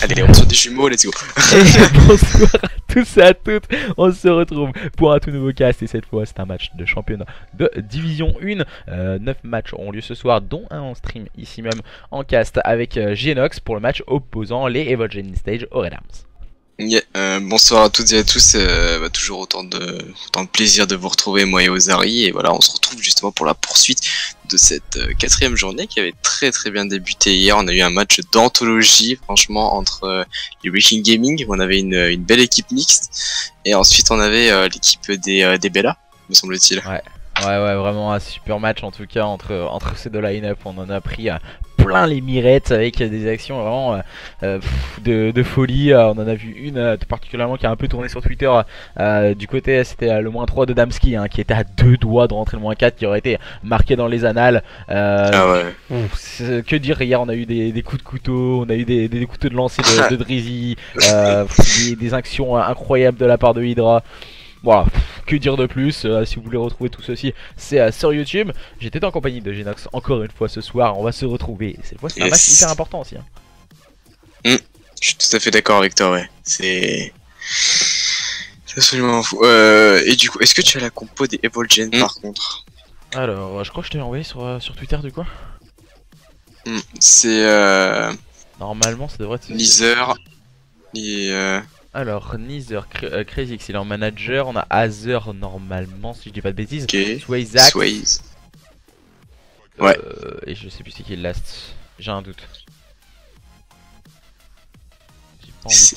Allez, on sort des jumeaux, let's go. Bonsoir à tous et à toutes, on se retrouve pour un tout nouveau cast et cette fois c'est un match de championnat de Division 1. 9 matchs auront lieu ce soir dont un en stream ici même en cast avec Genox pour le match opposant les Evolgen Stage aux Red Arms. Yeah, bonsoir à toutes et à tous, toujours autant de plaisir de vous retrouver moi et Ozari, et voilà on se retrouve justement pour la poursuite de cette quatrième journée qui avait très bien débuté hier. On a eu un match d'anthologie franchement entre les Wrecking Gaming, on avait une belle équipe mixte, et ensuite on avait l'équipe des Bella, me semble-t-il. Ouais, vraiment un super match en tout cas entre ces deux line-up. On en a pris plein les mirettes avec des actions vraiment de folie. On en a vu une particulièrement qui a un peu tourné sur Twitter. Du côté, c'était le -3 de Damski qui était à 2 doigts de rentrer le -4, qui aurait été marqué dans les annales. Que dire, hier on a eu des coups de couteau, on a eu des couteaux de lancer de Drizzy, des actions incroyables de la part de Hydra. Voilà, que dire de plus, si vous voulez retrouver tout ceci, c'est sur YouTube. J'étais en compagnie de Genox encore une fois ce soir, on va se retrouver. Cette fois c'est un match hyper important aussi. Je suis tout à fait d'accord avec toi, ouais. C'est absolument fou. Et du coup, est-ce que tu as la compo des Evolgen par contre? Alors, je crois que je t'ai envoyé sur Twitter du coup. C'est normalement ça devrait être... Neither et alors, Neither, Crazy X il est en manager, on a Azer normalement si je dis pas de bêtises. Okay. Swaze. Ouais. Et je sais plus c'est qui le last, j'ai un doute.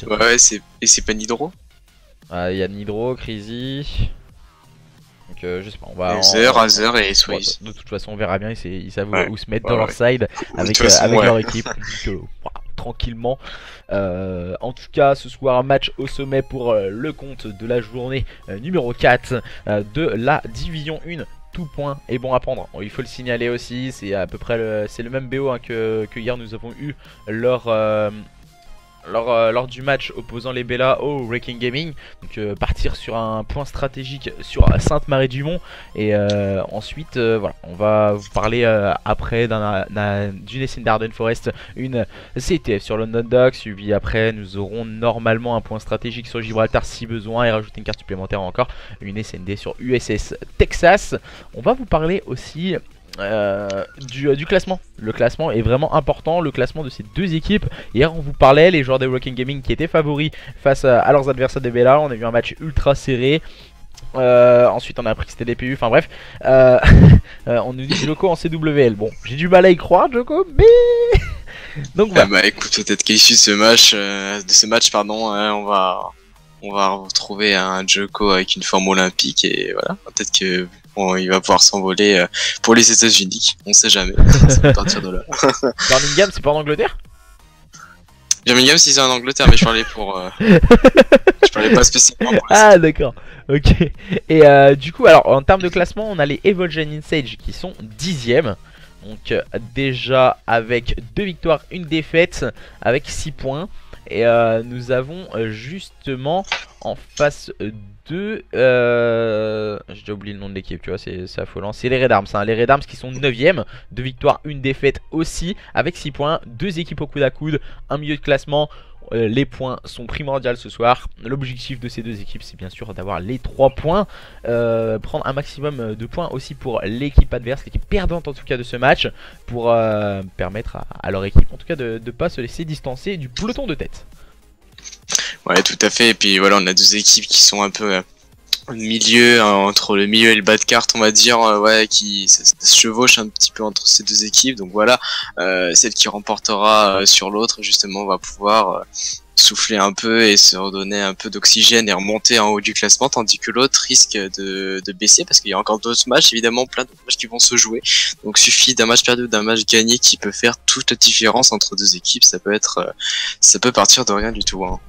Ouais, c'est pas Nidro. Il y a Nidro, Crazy. Donc je sais pas, on va... Azer et Swaze. De toute façon on verra bien, ils savent où se mettre Ouais, dans leur side avec leur équipe. Donc, tranquillement. En tout cas ce soir un match au sommet pour le compte de la journée numéro 4 de la Division 1. Tout point est bon à prendre. Il faut le signaler aussi, c'est à peu près le même BO que hier nous avons eu lors du match opposant les Bella au Wrecking Gaming. Donc partir sur un point stratégique sur Sainte-Marie-du-Mont, et ensuite voilà, on va vous parler après d'une Essene d'Arden Forest, une CTF sur London Dock, suivi après nous aurons normalement un point stratégique sur Gibraltar si besoin, et rajouter une carte supplémentaire encore, une SND sur USS Texas. On va vous parler aussi du classement. Le classement est vraiment important, le classement de ces deux équipes. Hier on vous parlait, les joueurs des Wrecking Gaming qui étaient favoris face à leurs adversaires des Bella. On a vu un match ultra serré. Ensuite on a appris que c'était des PU, enfin bref. On nous dit Joko en CWL. Bon, j'ai du mal à y croire Joko, mais... Donc voilà. Bah écoute, peut-être qu'à l'issue de ce match, on va retrouver un Joko avec une forme olympique, et voilà, peut-être que il va pouvoir s'envoler pour les États-Unis, on sait jamais. Ça va partir de là. Birmingham, c'est pas en Angleterre? Birmingham, si c'est en Angleterre, mais je parlais je parlais pas spécialement pour Ah d'accord, ok. Et du coup, alors en termes de classement, on a les Evolgen Stage qui sont 10ème. Donc déjà avec 2 victoires, 1 défaite, avec 6 points. Et nous avons justement en face de... j'ai déjà oublié le nom de l'équipe, tu vois, c'est affolant. C'est les Red Arms, les Red Arms qui sont 9ème, 2 victoires, 1 défaite aussi, avec 6 points, 2 équipes au coude à coude, un milieu de classement. Les points sont primordiaux ce soir. L'objectif de ces deux équipes, c'est bien sûr d'avoir les 3 points, prendre un maximum de points aussi pour l'équipe adverse, l'équipe perdante en tout cas de ce match, pour permettre à leur équipe en tout cas de ne pas se laisser distancer du peloton de tête. Ouais, tout à fait. Et puis voilà, on a deux équipes qui sont un peu au milieu, entre le milieu et le bas de carte, on va dire, ouais, qui se chevauche un petit peu entre ces deux équipes. Donc voilà, celle qui remportera sur l'autre, justement, va pouvoir souffler un peu et se redonner un peu d'oxygène et remonter en haut du classement, tandis que l'autre risque de baisser, parce qu'il y a encore d'autres matchs, évidemment, plein de matchs qui vont se jouer. Donc suffit d'un match perdu ou d'un match gagné qui peut faire toute la différence entre deux équipes. Ça peut partir de rien du tout, hein.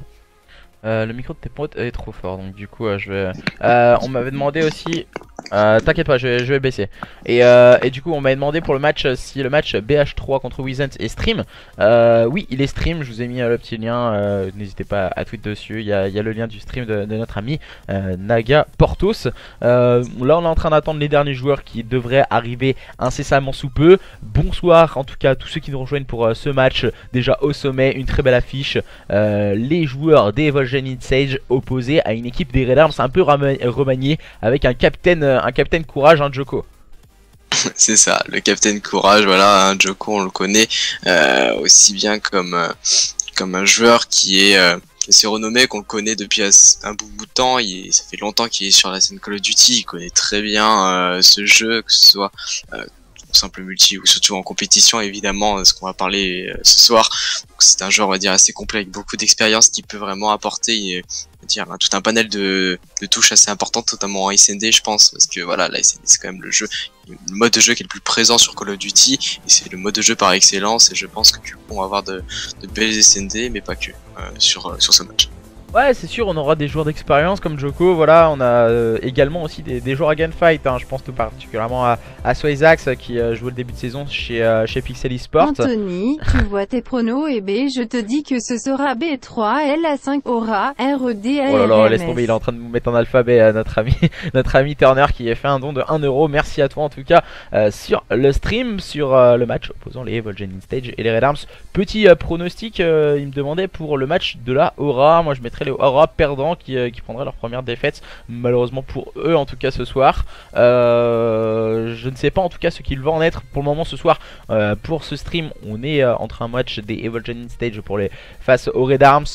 Le micro de tes potes est trop fort, donc du coup je vais... on m'avait demandé aussi T'inquiète pas, je vais baisser. Et du coup, on m'a demandé pour le match si le match BH3 contre Wizent est stream. Oui, il est stream. Je vous ai mis le petit lien. N'hésitez pas à tweet dessus. Il y a le lien du stream de notre ami Naga Portos. Là, on est en train d'attendre les derniers joueurs qui devraient arriver incessamment sous peu. Bonsoir, en tout cas, à tous ceux qui nous rejoignent pour ce match. Déjà au sommet, une très belle affiche. Les joueurs des Evolgen Instage opposés à une équipe des Red Arms un peu remaniée avec un capitaine courage, hein, Joko. C'est ça, le Captain Courage, voilà, hein, Joko on le connaît aussi bien comme un joueur qui est assez renommé, qu'on le connaît depuis un bout de temps. Ça fait longtemps qu'il est sur la scène Call of Duty, il connaît très bien ce jeu, que ce soit simple multi ou surtout en compétition, évidemment, ce qu'on va parler ce soir. C'est un joueur, on va dire, assez complet avec beaucoup d'expérience qui peut vraiment apporter tout un panel de touches assez importantes, notamment en SND, je pense, parce que voilà, la SND c'est quand même le mode de jeu qui est le plus présent sur Call of Duty, et c'est le mode de jeu par excellence, et je pense que du coup on va avoir de belles SND, mais pas que sur ce match. Ouais, c'est sûr, on aura des joueurs d'expérience comme Joko. Voilà, on a également aussi des joueurs à gunfight, hein. Je pense tout particulièrement à Swazax qui jouait le début de saison chez Pixel Esports. Anthony, tu vois tes pronos et B, je te dis que ce sera B3, LA5, Aura, RED, Oh là là, laisse tomber, il est en train de nous mettre en alphabet notre ami Turner qui a fait un don de 1 euro. Merci à toi en tout cas sur le stream, sur le match opposant les Evolgen Instage et les Red Arms. Petit pronostic, il me demandait pour le match de la Aura. Moi je mettrais les Aura perdants qui prendraient leur première défaite, malheureusement pour eux en tout cas ce soir. Je ne sais pas en tout cas ce qu'il va en être pour le moment ce soir. Pour ce stream, on est entre un match des Evolgen Instage pour les face aux Red Arms.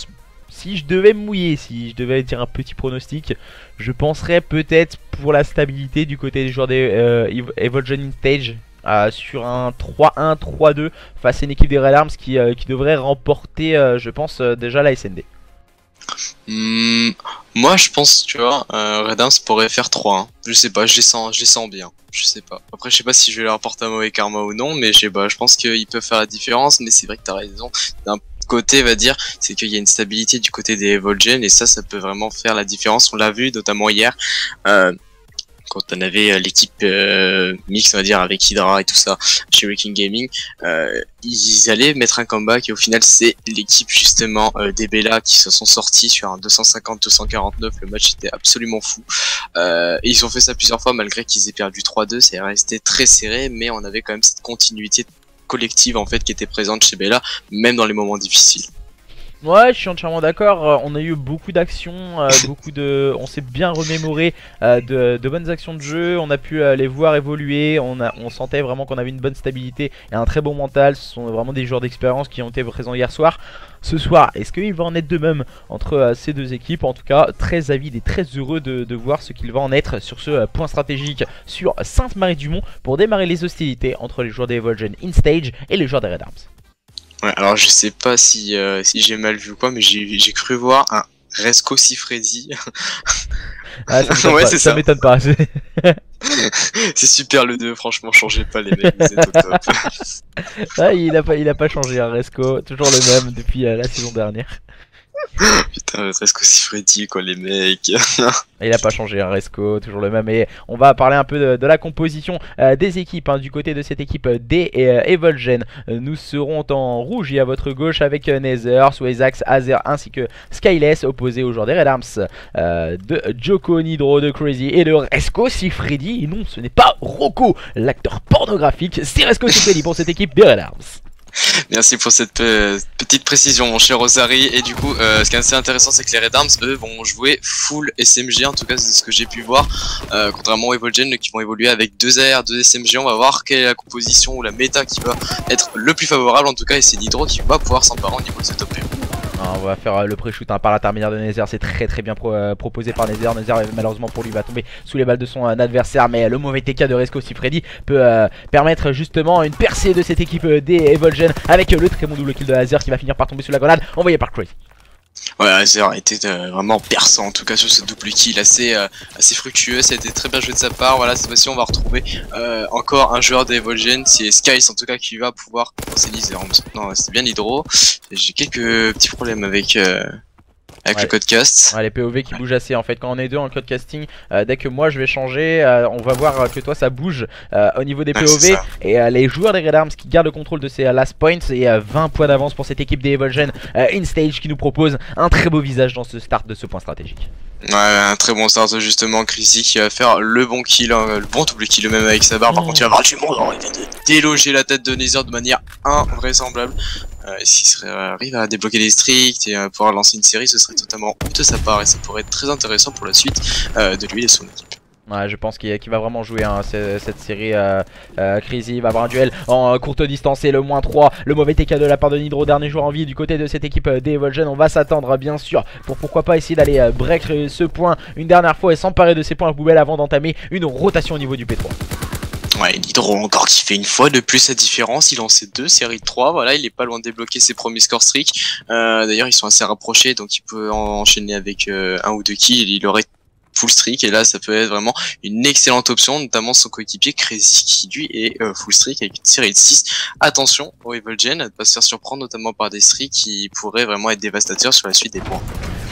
Si je devais me mouiller, si je devais dire un petit pronostic, je penserais peut-être pour la stabilité du côté des joueurs des Evolgen Instage. Sur un 3-1, 3-2 face à une équipe des Red Arms qui devrait remporter, je pense, déjà la SND. Moi je pense, tu vois, Red Arms pourrait faire 3-1. Je sais pas, je les sens bien. Je sais pas. Après je sais pas si je vais leur apporter un mauvais karma ou non, mais je sais pas, je pense qu'ils peuvent faire la différence, mais c'est vrai que t'as raison. D'un côté, va dire, c'est qu'il y a une stabilité du côté des Evolgen, et ça peut vraiment faire la différence. On l'a vu notamment hier. Quand on avait l'équipe mixte, on va dire, avec Hydra et tout ça, chez Wrecking Gaming, ils allaient mettre un comeback, et au final c'est l'équipe justement des Bella qui se sont sortis sur un 250-249, le match était absolument fou. Et ils ont fait ça plusieurs fois malgré qu'ils aient perdu 3-2, c'est resté très serré, mais on avait quand même cette continuité collective en fait qui était présente chez Bella, même dans les moments difficiles. Ouais, je suis entièrement d'accord. On a eu beaucoup d'actions, on s'est bien remémoré de bonnes actions de jeu. On a pu les voir évoluer. On sentait vraiment qu'on avait une bonne stabilité et un très bon mental. Ce sont vraiment des joueurs d'expérience qui ont été présents hier soir. Ce soir, est-ce qu'il va en être de même entre ces deux équipes? En tout cas, très avide et très heureux de voir ce qu'il va en être sur ce point stratégique sur Sainte-Marie-du-Mont pour démarrer les hostilités entre les joueurs des Evolgen Instage et les joueurs des Red Arms. Ouais, alors je sais pas si j'ai mal vu quoi, mais j'ai cru voir un Resco Sifredi. Ah, ça ouais, c'est ça m'étonne pas. C'est super le 2, franchement, changez pas les mecs, vous êtes au top. Ah, il a pas changé, hein, Resco, toujours le même depuis la saison dernière. Putain, Resco Sifredi quoi les mecs. Il a pas changé, hein, Resco, toujours le même. Et on va parler un peu de la composition des équipes, hein. Du côté de cette équipe des Evolgen, nous serons en rouge et à votre gauche avec Nether, Swazax, Azer ainsi que Skyless, opposé aux joueurs des Red Arms de Joko, Nidro, de Crazy et de Resco Sifredi. Et non, ce n'est pas Rocco, l'acteur pornographique, c'est Resco Sifredi pour cette équipe des Red Arms. Merci pour cette petite précision mon cher Rosary. Et du coup ce qui est assez intéressant c'est que les Red Arms eux vont jouer full SMG, en tout cas c'est ce que j'ai pu voir, contrairement aux Evolgen qui vont évoluer avec 2 AR, 2 SMG. On va voir quelle est la composition ou la méta qui va être le plus favorable en tout cas, et c'est Nidro qui va pouvoir s'emparer au niveau de ce top 1. On va faire le pré-shoot, hein, par l'intermédiaire de Nether. C'est très bien proposé par Nether. Nether malheureusement pour lui va tomber sous les balles de son adversaire, mais le mauvais TK de Resco Sifredi peut permettre justement une percée de cette équipe des Evolgen avec le très bon double kill de Azer qui va finir par tomber sous la grenade envoyée par Crazy. Ouais, Azer a été vraiment perçant en tout cas sur ce double kill assez fructueux, ça a été très bien joué de sa part. Voilà, cette fois-ci on va retrouver encore un joueur des Evolgen, c'est Skies en tout cas qui va pouvoir... Oh, c'est Nether, non c'était bien Hydro. J'ai quelques petits problèmes avec avec le codecast. Ouais, les POV qui bougent assez en fait quand on est deux en codecasting. Dès que moi je vais changer, on va voir que toi ça bouge au niveau des POV. Et les joueurs des Red Arms qui gardent le contrôle de ces last points. Et 20 points d'avance pour cette équipe des Evolgen InStage qui nous propose un très beau visage dans ce start de ce point stratégique. Ouais, un très bon start justement. Crazy qui va faire le bon kill, le bon double kill même avec sa barre. Par contre, il va avoir du monde. Il vient de déloger la tête de Nether de manière invraisemblable. S'il arrive à débloquer les stricts et à pouvoir lancer une série, ce serait totalement ouf de sa part et ça pourrait être très intéressant pour la suite de lui et son équipe. Ouais, je pense qu'il va vraiment jouer hein, cette série. Crazy va avoir un duel en courte distance et le -3. Le mauvais TK de la part de Nidro, dernier joueur en vie du côté de cette équipe des Evolgen. On va s'attendre bien sûr pour pourquoi pas essayer d'aller break ce point une dernière fois et s'emparer de ces points à poubelle avant d'entamer une rotation au niveau du P3. Ouais, Nidro encore qui fait une fois de plus sa différence, il en sait 2 séries de 3, voilà, il est pas loin de débloquer ses premiers score streaks. D'ailleurs ils sont assez rapprochés donc il peut enchaîner avec 1 ou 2 kills, il aurait full streak et là ça peut être vraiment une excellente option, notamment son coéquipier Crazy qui lui est full streak avec une série de 6. Attention au Evolgen à ne pas se faire surprendre notamment par des streaks qui pourraient vraiment être dévastateurs sur la suite des points.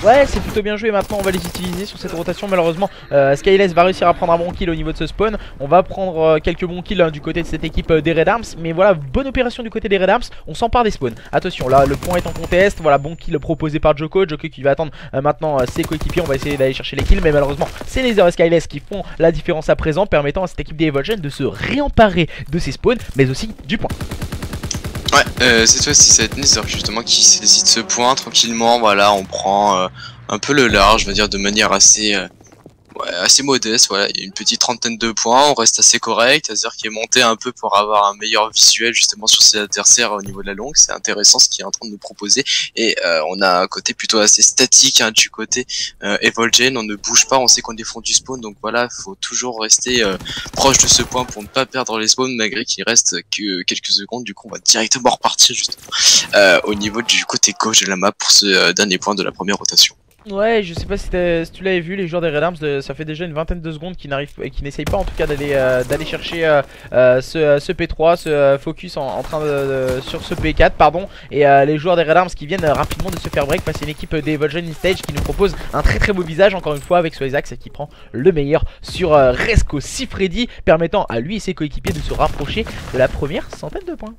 Ouais, c'est plutôt bien joué. Maintenant on va les utiliser sur cette rotation. Malheureusement Skyless va réussir à prendre un bon kill au niveau de ce spawn. On va prendre quelques bons kills hein, du côté de cette équipe des Red Arms. Mais voilà, bonne opération du côté des Red Arms. On s'empare des spawns. Attention, là le point est en contest. Voilà, bon kill proposé par Joko. Joko qui va attendre maintenant ses coéquipiers. On va essayer d'aller chercher les kills. Mais malheureusement c'est Nether et Skyless qui font la différence à présent, permettant à cette équipe des Evolgen de se réemparer de ses spawns mais aussi du point. Ouais, cette fois-ci ça va être Nether justement qui saisit de ce point tranquillement. Voilà, on prend un peu le large, je veux dire de manière assez assez modeste. Voilà, il y a une petite trentaine de points, on reste assez correct. C'est-à-dire qui est monté un peu pour avoir un meilleur visuel justement sur ses adversaires au niveau de la longue. C'est intéressant ce qu'il est en train de nous proposer. Et on a un côté plutôt assez statique hein, du côté Evolgen. On ne bouge pas, on sait qu'on défend du spawn. Donc voilà, faut toujours rester proche de ce point pour ne pas perdre les spawns malgré qu'il reste que quelques secondes. Du coup, on va directement repartir justement au niveau du côté gauche de la map pour ce dernier point de la première rotation. Ouais, je sais pas si tu l'avais vu, les joueurs des Red Arms, ça fait déjà une vingtaine de secondes qu'ils n'essayent pas en tout cas d'aller chercher ce P3, ce focus en train sur ce P4 pardon. Et les joueurs des Red Arms qui viennent rapidement de se faire break face à une équipe des Evolgen InStage qui nous propose un très beau visage encore une fois avec Swazax qui prend le meilleur sur Resco Sifredi, permettant à lui et ses coéquipiers de se rapprocher de la première centaine de points.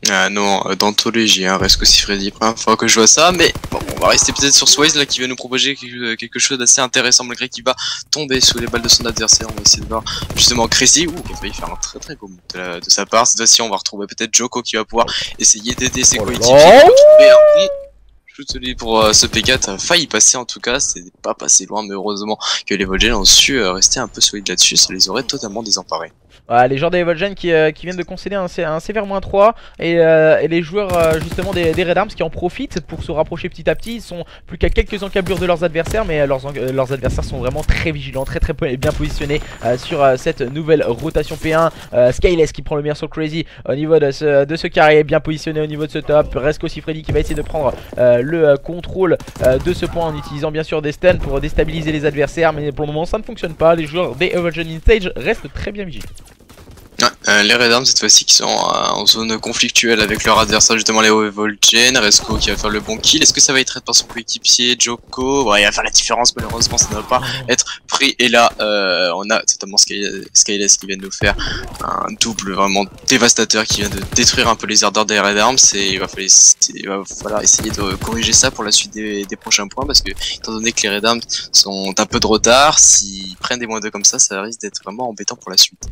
Ah non, d'anthologie, hein, Resco Sifredi, première fois que je vois ça, mais bon, on va rester peut-être sur Swaze là qui va nous proposer quelque chose d'assez intéressant malgré qu'il va tomber sous les balles de son adversaire. On va essayer de voir justement Crazy, qui a failli faire un très beau move de sa part. Cette fois-ci on va retrouver peut-être Joko qui va pouvoir essayer d'aider ses coéquipiers à trouver un bon shoot celui pour ce P4 a failli passer en tout cas, c'est pas passé loin mais heureusement que les Evolgen ont su rester un peu solides là-dessus, ça les aurait totalement désemparés. Voilà, les joueurs des Evolgen qui viennent de concéder un sévère -3 et les joueurs justement des Red Arms qui en profitent pour se rapprocher petit à petit. Ils sont plus qu'à quelques encablures de leurs adversaires mais leurs adversaires sont vraiment très vigilants, très bien positionnés sur cette nouvelle rotation P1. Skyless qui prend le meilleur sur Crazy au niveau de ce carré, bien positionné au niveau de ce top. Resco Sifredi qui va essayer de prendre le contrôle de ce point en utilisant bien sûr des stuns pour déstabiliser les adversaires, mais pour le moment ça ne fonctionne pas. Les joueurs des Evolgen InStage restent très bien vigilants. Les Red Arms cette fois-ci qui sont en zone conflictuelle avec leur adversaire justement les Evolgen. Resco qui va faire le bon kill. Est-ce que ça va être traité par son coéquipier Joko? Ouais, il va faire la différence, malheureusement ça ne va pas être pris. Et là on a notamment Skyless qui vient de nous faire un double vraiment dévastateur qui vient de détruire un peu les ardeurs des Red Arms. Et il va falloir essayer de corriger ça pour la suite des prochains points, parce que étant donné que les Red Arms sont un peu de retard, s'ils prennent des -2 comme ça risque d'être vraiment embêtant pour la suite.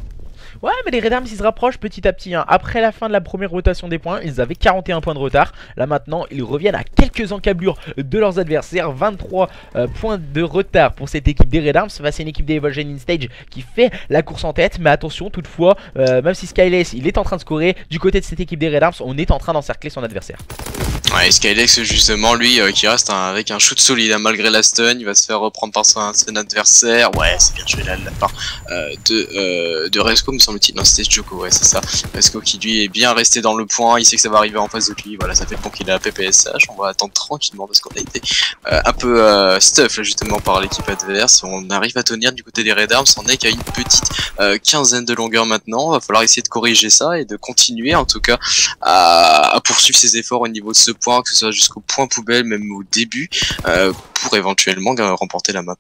Ouais, mais les Red Arms ils se rapprochent petit à petit hein. Après la fin de la première rotation des points, ils avaient 41 points de retard. Là maintenant, ils reviennent à quelques encablures de leurs adversaires. 23 points de retard pour cette équipe des Red Arms face à une équipe des Evolgen InStage qui fait la course en tête. Mais attention, toutefois, même si Skyless il est en train de scorer, du côté de cette équipe des Red Arms, on est en train d'encercler son adversaire. Ouais, Skyless justement lui qui reste avec un shoot solide malgré la stun, il va se faire reprendre par son adversaire. Ouais, c'est bien joué là de la part de Resco. Resco me semble-t-il. Non, c'était Joko, ouais, c'est ça. Resco qui lui est bien resté dans le point, il sait que ça va arriver en face de lui. Voilà, ça fait le bon qu'il a PPSH. On va attendre tranquillement parce qu'on a été un peu stuff là justement par l'équipe adverse. On arrive à tenir du côté des Red Arms, on est qu'à une petite quinzaine de longueurs maintenant. Va falloir essayer de corriger ça et de continuer en tout cas à poursuivre ses efforts au niveau de ce point, que ce soit jusqu'au point poubelle, même au début, pour éventuellement remporter la map.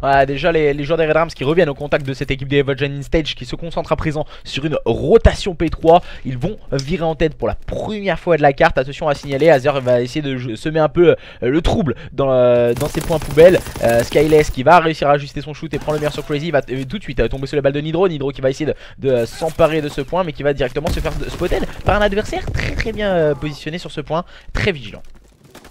Ouais, déjà les joueurs des Red Arms qui reviennent au contact de cette équipe des Evogen Stage, qui se concentre à présent sur une rotation P3. Ils vont virer en tête pour la première fois de la carte. Attention à signaler, Azer va essayer de semer un peu le trouble dans ses points poubelles. Skyless qui va réussir à ajuster son shoot et prendre le meilleur sur Crazy, va tout de suite tomber sur les balles de Nidro. Nidro qui va essayer de s'emparer de ce point, mais qui va directement se faire spotter par un adversaire très bien positionné sur ce point, très vigilant.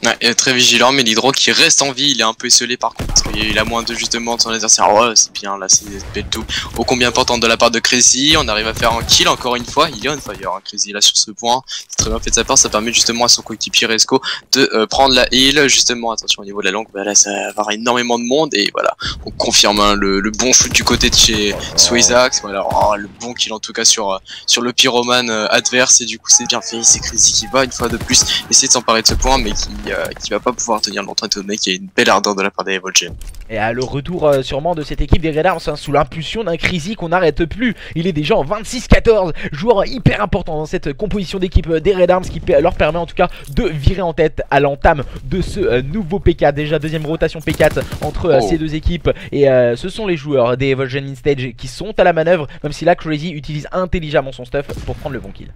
Ouais, très vigilant, mais l'Hydro qui reste en vie, il est un peu esselé par contre, parce qu'il a moins de justement de son adversaire. Ouais, c'est bien, là c'est belle tout. Ô combien important de la part de Crazy, on arrive à faire un kill encore une fois, il est on fire, hein, Crazy là sur ce point, c'est très bien fait de sa part, ça permet justement à son coéquipier Resco de prendre la heal, justement, attention au niveau de la longue, bah là ça va avoir énormément de monde, et voilà, on confirme hein, le bon shoot du côté de chez Swazax, voilà, le bon kill en tout cas sur le pyromane adverse, et du coup c'est bien fait, c'est Crazy qui va une fois de plus essayer de s'emparer de ce point, mais qui va pas pouvoir tenir longtemps étant donné qu'il y a une belle ardeur de la part des Evolgen. Et à le retour sûrement de cette équipe des Red Arms hein, sous l'impulsion d'un Crazy qu'on n'arrête plus. Il est déjà en 26-14, joueur hyper important dans cette composition d'équipe des Red Arms qui leur permet en tout cas de virer en tête à l'entame de ce nouveau P4. Déjà deuxième rotation P4 entre ces deux équipes, et ce sont les joueurs des Evolgen Stage qui sont à la manœuvre, même si là Crazy utilise intelligemment son stuff pour prendre le bon kill.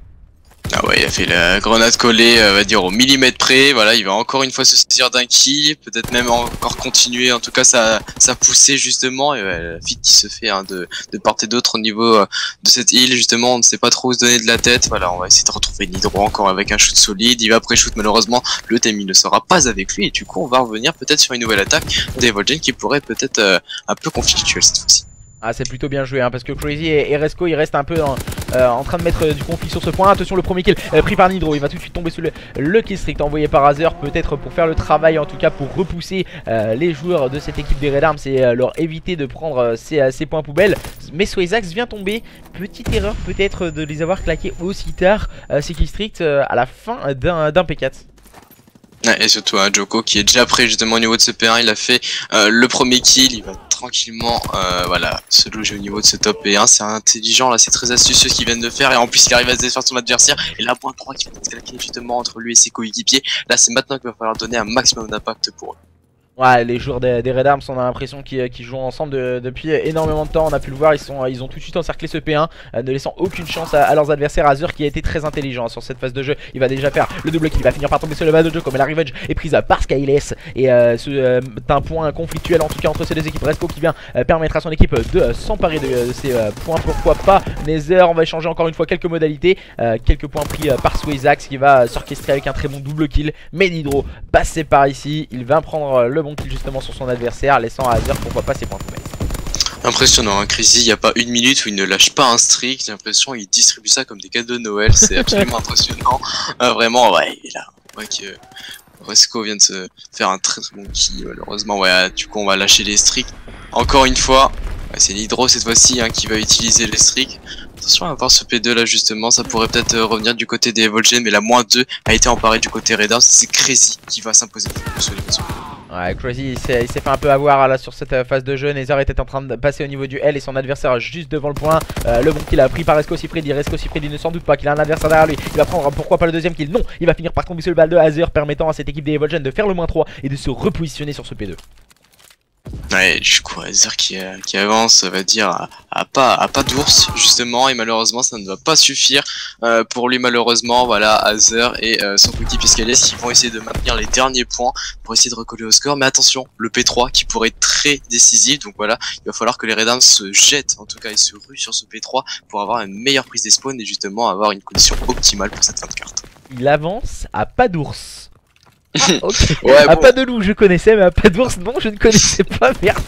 Ah ouais, il a fait la grenade collée, on va dire au millimètre près, voilà, il va encore une fois se saisir d'un kill, peut-être même encore continuer, en tout cas ça poussée justement, et la feed qui se fait hein, de part et d'autre au niveau de cette île, justement, on ne sait pas trop où se donner de la tête, voilà, on va essayer de retrouver Nidro encore avec un shoot solide, il va pré-shoot malheureusement, le timing ne sera pas avec lui, et du coup on va revenir peut-être sur une nouvelle attaque des Volgen qui pourrait peut-être un peu conflictuelle cette fois-ci. Ah c'est plutôt bien joué hein, parce que Crazy et Resco ils restent un peu en train de mettre du conflit sur ce point. Attention le premier kill pris par Nidro, il va tout de suite tomber sur le kill streak envoyé par Azer, peut-être pour faire le travail en tout cas pour repousser les joueurs de cette équipe des Red Arms et leur éviter de prendre ces points poubelles. Mais Swazax vient tomber, petite erreur peut-être de les avoir claqués aussi tard ces kill streaks à la fin d'un P4. Ouais, et surtout un Joko qui est déjà prêt justement au niveau de ce P1, il a fait le premier kill, il va tranquillement voilà, se loger au niveau de ce top P1, c'est intelligent là, c'est très astucieux ce qu'ils viennent de faire, et en plus il arrive à se défaire son adversaire, et là point 3 qui va être claqué justement entre lui et ses coéquipiers, là c'est maintenant qu'il va falloir donner un maximum d'impact pour eux. Ouais, les joueurs des Red Arms, on a l'impression qu'ils jouent ensemble depuis énormément de temps. On a pu le voir, ils ont tout de suite encerclé ce P1, ne laissant aucune chance à leurs adversaires. Azer qui a été très intelligent sur cette phase de jeu, il va déjà faire le double kill, il va finir par tomber sur le bas de jeu comme la revenge est prise par Skyless. Et c'est un point conflictuel en tout cas entre ces deux équipes. Resco qui vient permettre à son équipe de s'emparer de ces points, pourquoi pas. Nether, on va échanger encore une fois quelques modalités, quelques points pris par Swazax qui va s'orchestrer avec un très bon double kill. Mais Nidro passé par ici, il va prendre le bon kill justement sur son adversaire, laissant à Azer pourquoi pas ses points poubelles. Impressionnant, hein, Crazy, il n'y a pas une minute où il ne lâche pas un streak, j'ai l'impression qu'il distribue ça comme des cadeaux de Noël, c'est absolument impressionnant, vraiment, ouais, et là, on voit que Resco vient de se faire un très bon kill, malheureusement, ouais, du coup on va lâcher les streaks, encore une fois, ouais, c'est Nidro cette fois-ci hein, qui va utiliser les streaks. Attention à voir ce P2 là justement, ça pourrait peut-être revenir du côté des Evolgen, mais la moins 2 a été emparée du côté Red Arms, c'est Crazy qui va s'imposer sur les besoins. Ouais, Crazy il s'est fait un peu avoir là sur cette phase de jeu. Nether était en train de passer au niveau du L et son adversaire juste devant le point. Le bon kill a pris par Resco Sifredi. Resco Sifredi ne s'en doute pas qu'il a un adversaire derrière lui. Il va prendre pourquoi pas le deuxième kill. Non, il va finir par tomber sur le bal de Azer, permettant à cette équipe des Evolgen de faire le -3 et de se repositionner sur ce P2. Ouais, du coup, Azer qui avance, on va dire, à pas d'ours, justement, et malheureusement, ça ne va pas suffire pour lui, malheureusement, voilà, Azer et son coéquipier Skyless qui vont essayer de maintenir les derniers points pour essayer de recoller au score, mais attention, le P3 qui pourrait être très décisif, donc voilà, il va falloir que les Red Arms se jettent, en tout cas, et se ruent sur ce P3 pour avoir une meilleure prise des spawns et justement avoir une condition optimale pour cette fin de carte. Il avance à pas d'ours. Ah, okay. Ouais, à bon. pas de loup je connaissais, mais à pas d'ours non je ne connaissais pas, merci.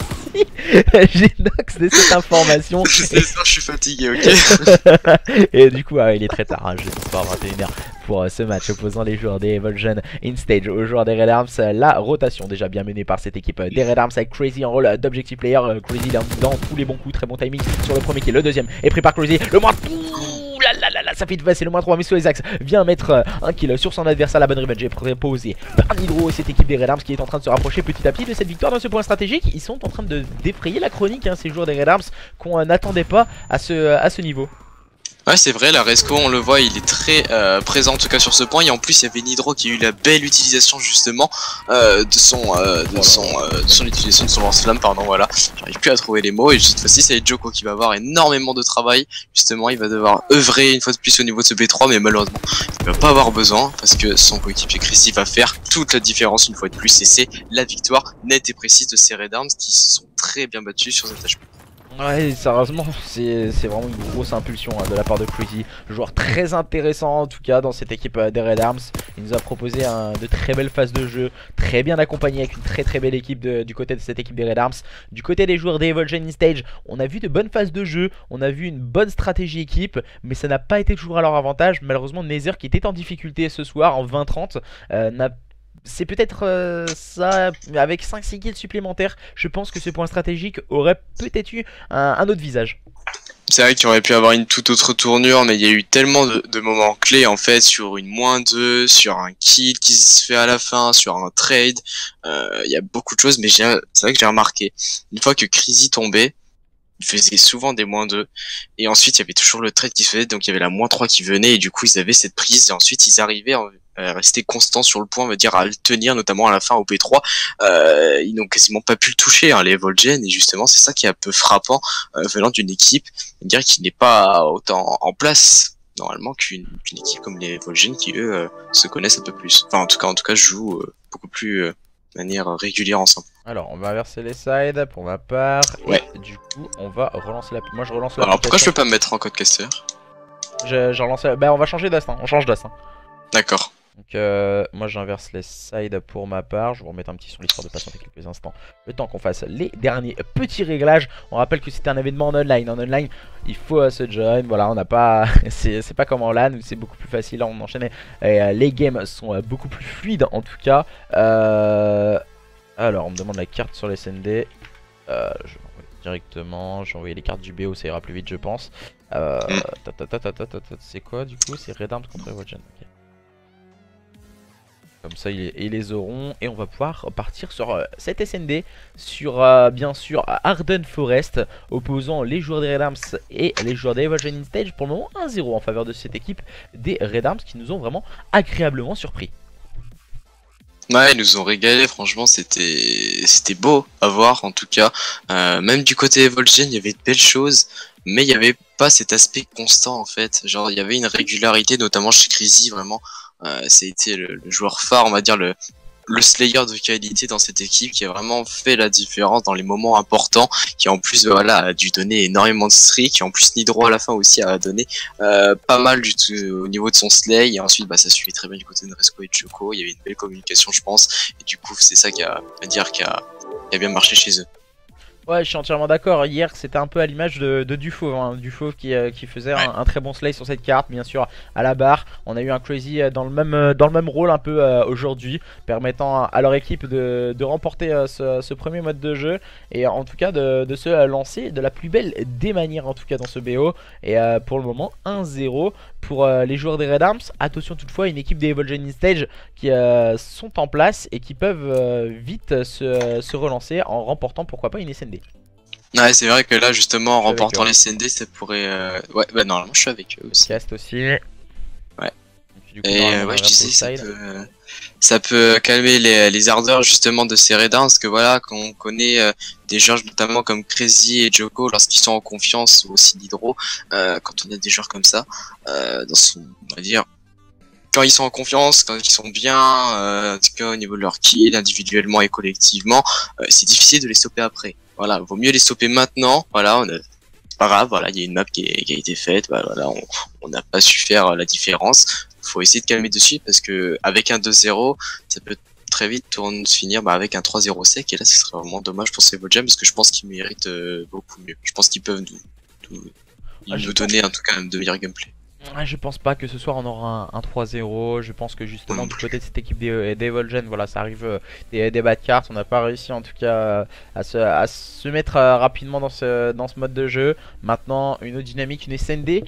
J'ai nox de cette information. Je suis fatigué, ok. Et du coup il est très tard, hein, je sais pas, 21h. pour ce match opposant les joueurs des Evolgen InStage aux joueurs des Red Arms. La rotation déjà bien menée par cette équipe des Red Arms avec Crazy en rôle d'objective player. Crazy dans tous les bons coups, très bon timing sur le premier kill. Le deuxième est pris par Crazy. Le moins... Là, ça fait de c'est le moins 3, mais Solezax vient mettre un kill sur son adversaire. La bonne revenge est proposée par Nidro et cette équipe des Red Arms qui est en train de se rapprocher petit à petit de cette victoire dans ce point stratégique. Ils sont en train de défrayer la chronique, hein, ces joueurs des Red Arms qu'on n'attendait pas à ce niveau. Ouais, c'est vrai, la Resco, on le voit, il est très présent en tout cas sur ce point. Et en plus, il y avait Nidro qui a eu la belle utilisation justement de son utilisation de son lance-flamme, pardon, voilà. J'arrive plus à trouver les mots. Et cette fois-ci, c'est Joko qui va avoir énormément de travail. Justement, il va devoir œuvrer une fois de plus au niveau de ce B3, mais malheureusement, il va pas avoir besoin parce que son coéquipier Chrissy va faire toute la différence une fois de plus. Et c'est la victoire nette et précise de ces Red Arms qui se sont très bien battus sur cette tâche. Ouais, sérieusement, c'est vraiment une grosse impulsion de la part de Crazy. Joueur très intéressant en tout cas dans cette équipe des Red Arms. Il nous a proposé de très belles phases de jeu, très bien accompagné avec une très belle équipe du côté de cette équipe des Red Arms. Du côté des joueurs des Evolgen InStage, on a vu de bonnes phases de jeu, on a vu une bonne stratégie équipe, mais ça n'a pas été toujours à leur avantage. Malheureusement, Nether qui était en difficulté ce soir en 20-30 c'est peut-être ça, avec 5-6 kills supplémentaires, je pense que ce point stratégique aurait peut-être eu un autre visage. C'est vrai qu'il aurait pu avoir une toute autre tournure, mais il y a eu tellement de moments clés en fait, sur une -2, sur un kill qui se fait à la fin, sur un trade, il y a beaucoup de choses, mais c'est vrai que j'ai remarqué, une fois que Crazy tombait, il faisait souvent des -2, et ensuite il y avait toujours le trade qui se faisait, donc il y avait la -3 qui venait, et du coup ils avaient cette prise, et ensuite ils arrivaient à rester constants sur le point, on va dire à le tenir, notamment à la fin au P3, ils n'ont quasiment pas pu le toucher, hein, les Evolgen, et justement c'est ça qui est un peu frappant venant d'une équipe, dire qu'il n'est pas autant en place normalement qu'une équipe comme les Evolgen qui eux se connaissent un peu plus, enfin en tout cas jouent beaucoup plus de manière régulière ensemble. Alors on va inverser les sides pour ma part, ouais. Et du coup on va relancer la... Moi je relance la... Alors pourquoi je peux pas me mettre en codecaster? Je relance la... Bah on va changer d'as, hein. On change d'as. Hein. D'accord. Donc moi j'inverse les sides pour ma part. Je vais vous remettre un petit son l'histoire de patienter quelques instants. Le temps qu'on fasse les derniers petits réglages. On rappelle que c'était un événement en online. En online il faut se join. Voilà, on n'a pas... c'est pas comme en LAN où c'est beaucoup plus facile. On enchaîne. Et les games sont beaucoup plus fluides en tout cas. Alors on me demande la carte sur les SND. Je vais envoyer directement. Je vais envoyer les cartes du BO, ça ira plus vite je pense. C'est quoi du coup? C'est Red Arms contre Evolgen. Okay. Comme ça ils les auront et on va pouvoir partir sur cette SND sur bien sûr Arden Forest opposant les joueurs des Red Arms et les joueurs des Evolgen InStage. Pour le moment 1-0 en faveur de cette équipe des Red Arms qui nous ont vraiment agréablement surpris. Ouais, ils nous ont régalé, franchement c'était beau à voir en tout cas, même du côté Evolgen il y avait de belles choses, mais il n'y avait pas cet aspect constant en fait, genre il y avait une régularité notamment chez Crazy vraiment. Ça a été le joueur phare, on va dire le slayer de qualité dans cette équipe qui a vraiment fait la différence dans les moments importants, qui en plus voilà a dû donner énormément de streak, qui en plus Nidro à la fin aussi a donné pas mal du tout au niveau de son slay, et ensuite bah, ça suivait très bien du côté de Resco et de Choco, il y avait une belle communication je pense, et du coup c'est ça qui a bien marché chez eux. Ouais, je suis entièrement d'accord. Hier, c'était un peu à l'image de Dufauve, hein. Dufauve qui faisait un très bon slay sur cette carte, bien sûr, à la barre. On a eu un Crazy dans le même rôle un peu aujourd'hui, permettant à leur équipe de remporter ce premier mode de jeu et en tout cas de se lancer de la plus belle des manières, en tout cas dans ce BO. Et pour le moment, 1-0 pour les joueurs des Red Arms. Attention toutefois, une équipe des Evolgen InStage qui sont en place et qui peuvent vite se relancer en remportant pourquoi pas une SND. Ouais, c'est vrai que là justement en remportant les SND ça pourrait... Ouais, bah normalement je suis avec eux aussi. Cast aussi. Ouais. Du coup, et ouais, je disais ça peut calmer les ardeurs justement de ces Red Arms, parce que voilà, quand on connaît des joueurs notamment comme Crazy et Joko lorsqu'ils sont en confiance, ou aussi Nidro, quand on a des joueurs comme ça, dans son, on va dire, quand ils sont en confiance, quand ils sont bien, en tout cas au niveau de leur kill, individuellement et collectivement, c'est difficile de les stopper après. Voilà, vaut mieux les stopper maintenant. Voilà, c'est pas grave. Voilà, il y a une map qui a été faite. Bah, voilà, on n'a pas su faire la différence. Faut essayer de calmer dessus parce que avec un 2-0, ça peut très vite se finir avec un 3-0 sec. Et là, ce serait vraiment dommage pour ces Evolgen parce que je pense qu'ils méritent beaucoup mieux. Je pense qu'ils peuvent nous donner en tout cas de meilleurs gameplay. Je pense pas que ce soir on aura un 3-0. Je pense que justement du côté de cette équipe des Volgen, voilà, ça arrive des bad cards. On n'a pas réussi en tout cas à se mettre rapidement dans ce mode de jeu. Maintenant, une autre dynamique, une SND.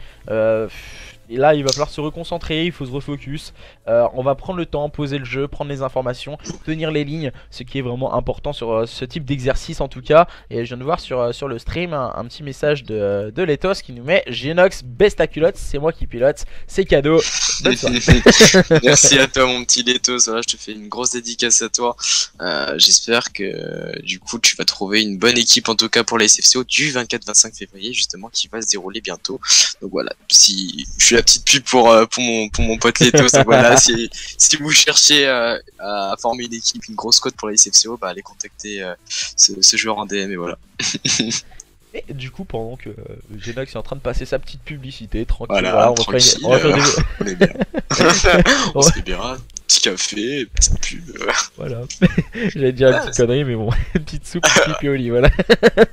Et là, il va falloir se reconcentrer, il faut se refocus. On va prendre le temps, poser le jeu, prendre les informations, tenir les lignes, ce qui est vraiment important sur ce type d'exercice en tout cas. Et je viens de voir sur le stream un petit message de Lethos qui nous met Genox, baisse ta culotte, c'est moi qui pilote, c'est cadeau. Bonne soirée. Merci à toi mon petit Lethos, voilà, je te fais une grosse dédicace à toi. J'espère que du coup tu vas trouver une bonne équipe en tout cas pour la SFCO du 24-25 février justement qui va se dérouler bientôt. Donc voilà, si je suis la petite pub pour mon pote Lethos, donc voilà, si vous cherchez à former une équipe, une grosse cote pour la SFCO, bah allez contacter ce joueur en DM et voilà. Et du coup, pendant que Genox est en train de passer sa petite publicité, tranquille, voilà, on va faire on est bien. On se fait bien, petit café, petite pub. Voilà. J'allais dire une petite connerie, mais bon, une petite soupe, un petit pioli, voilà.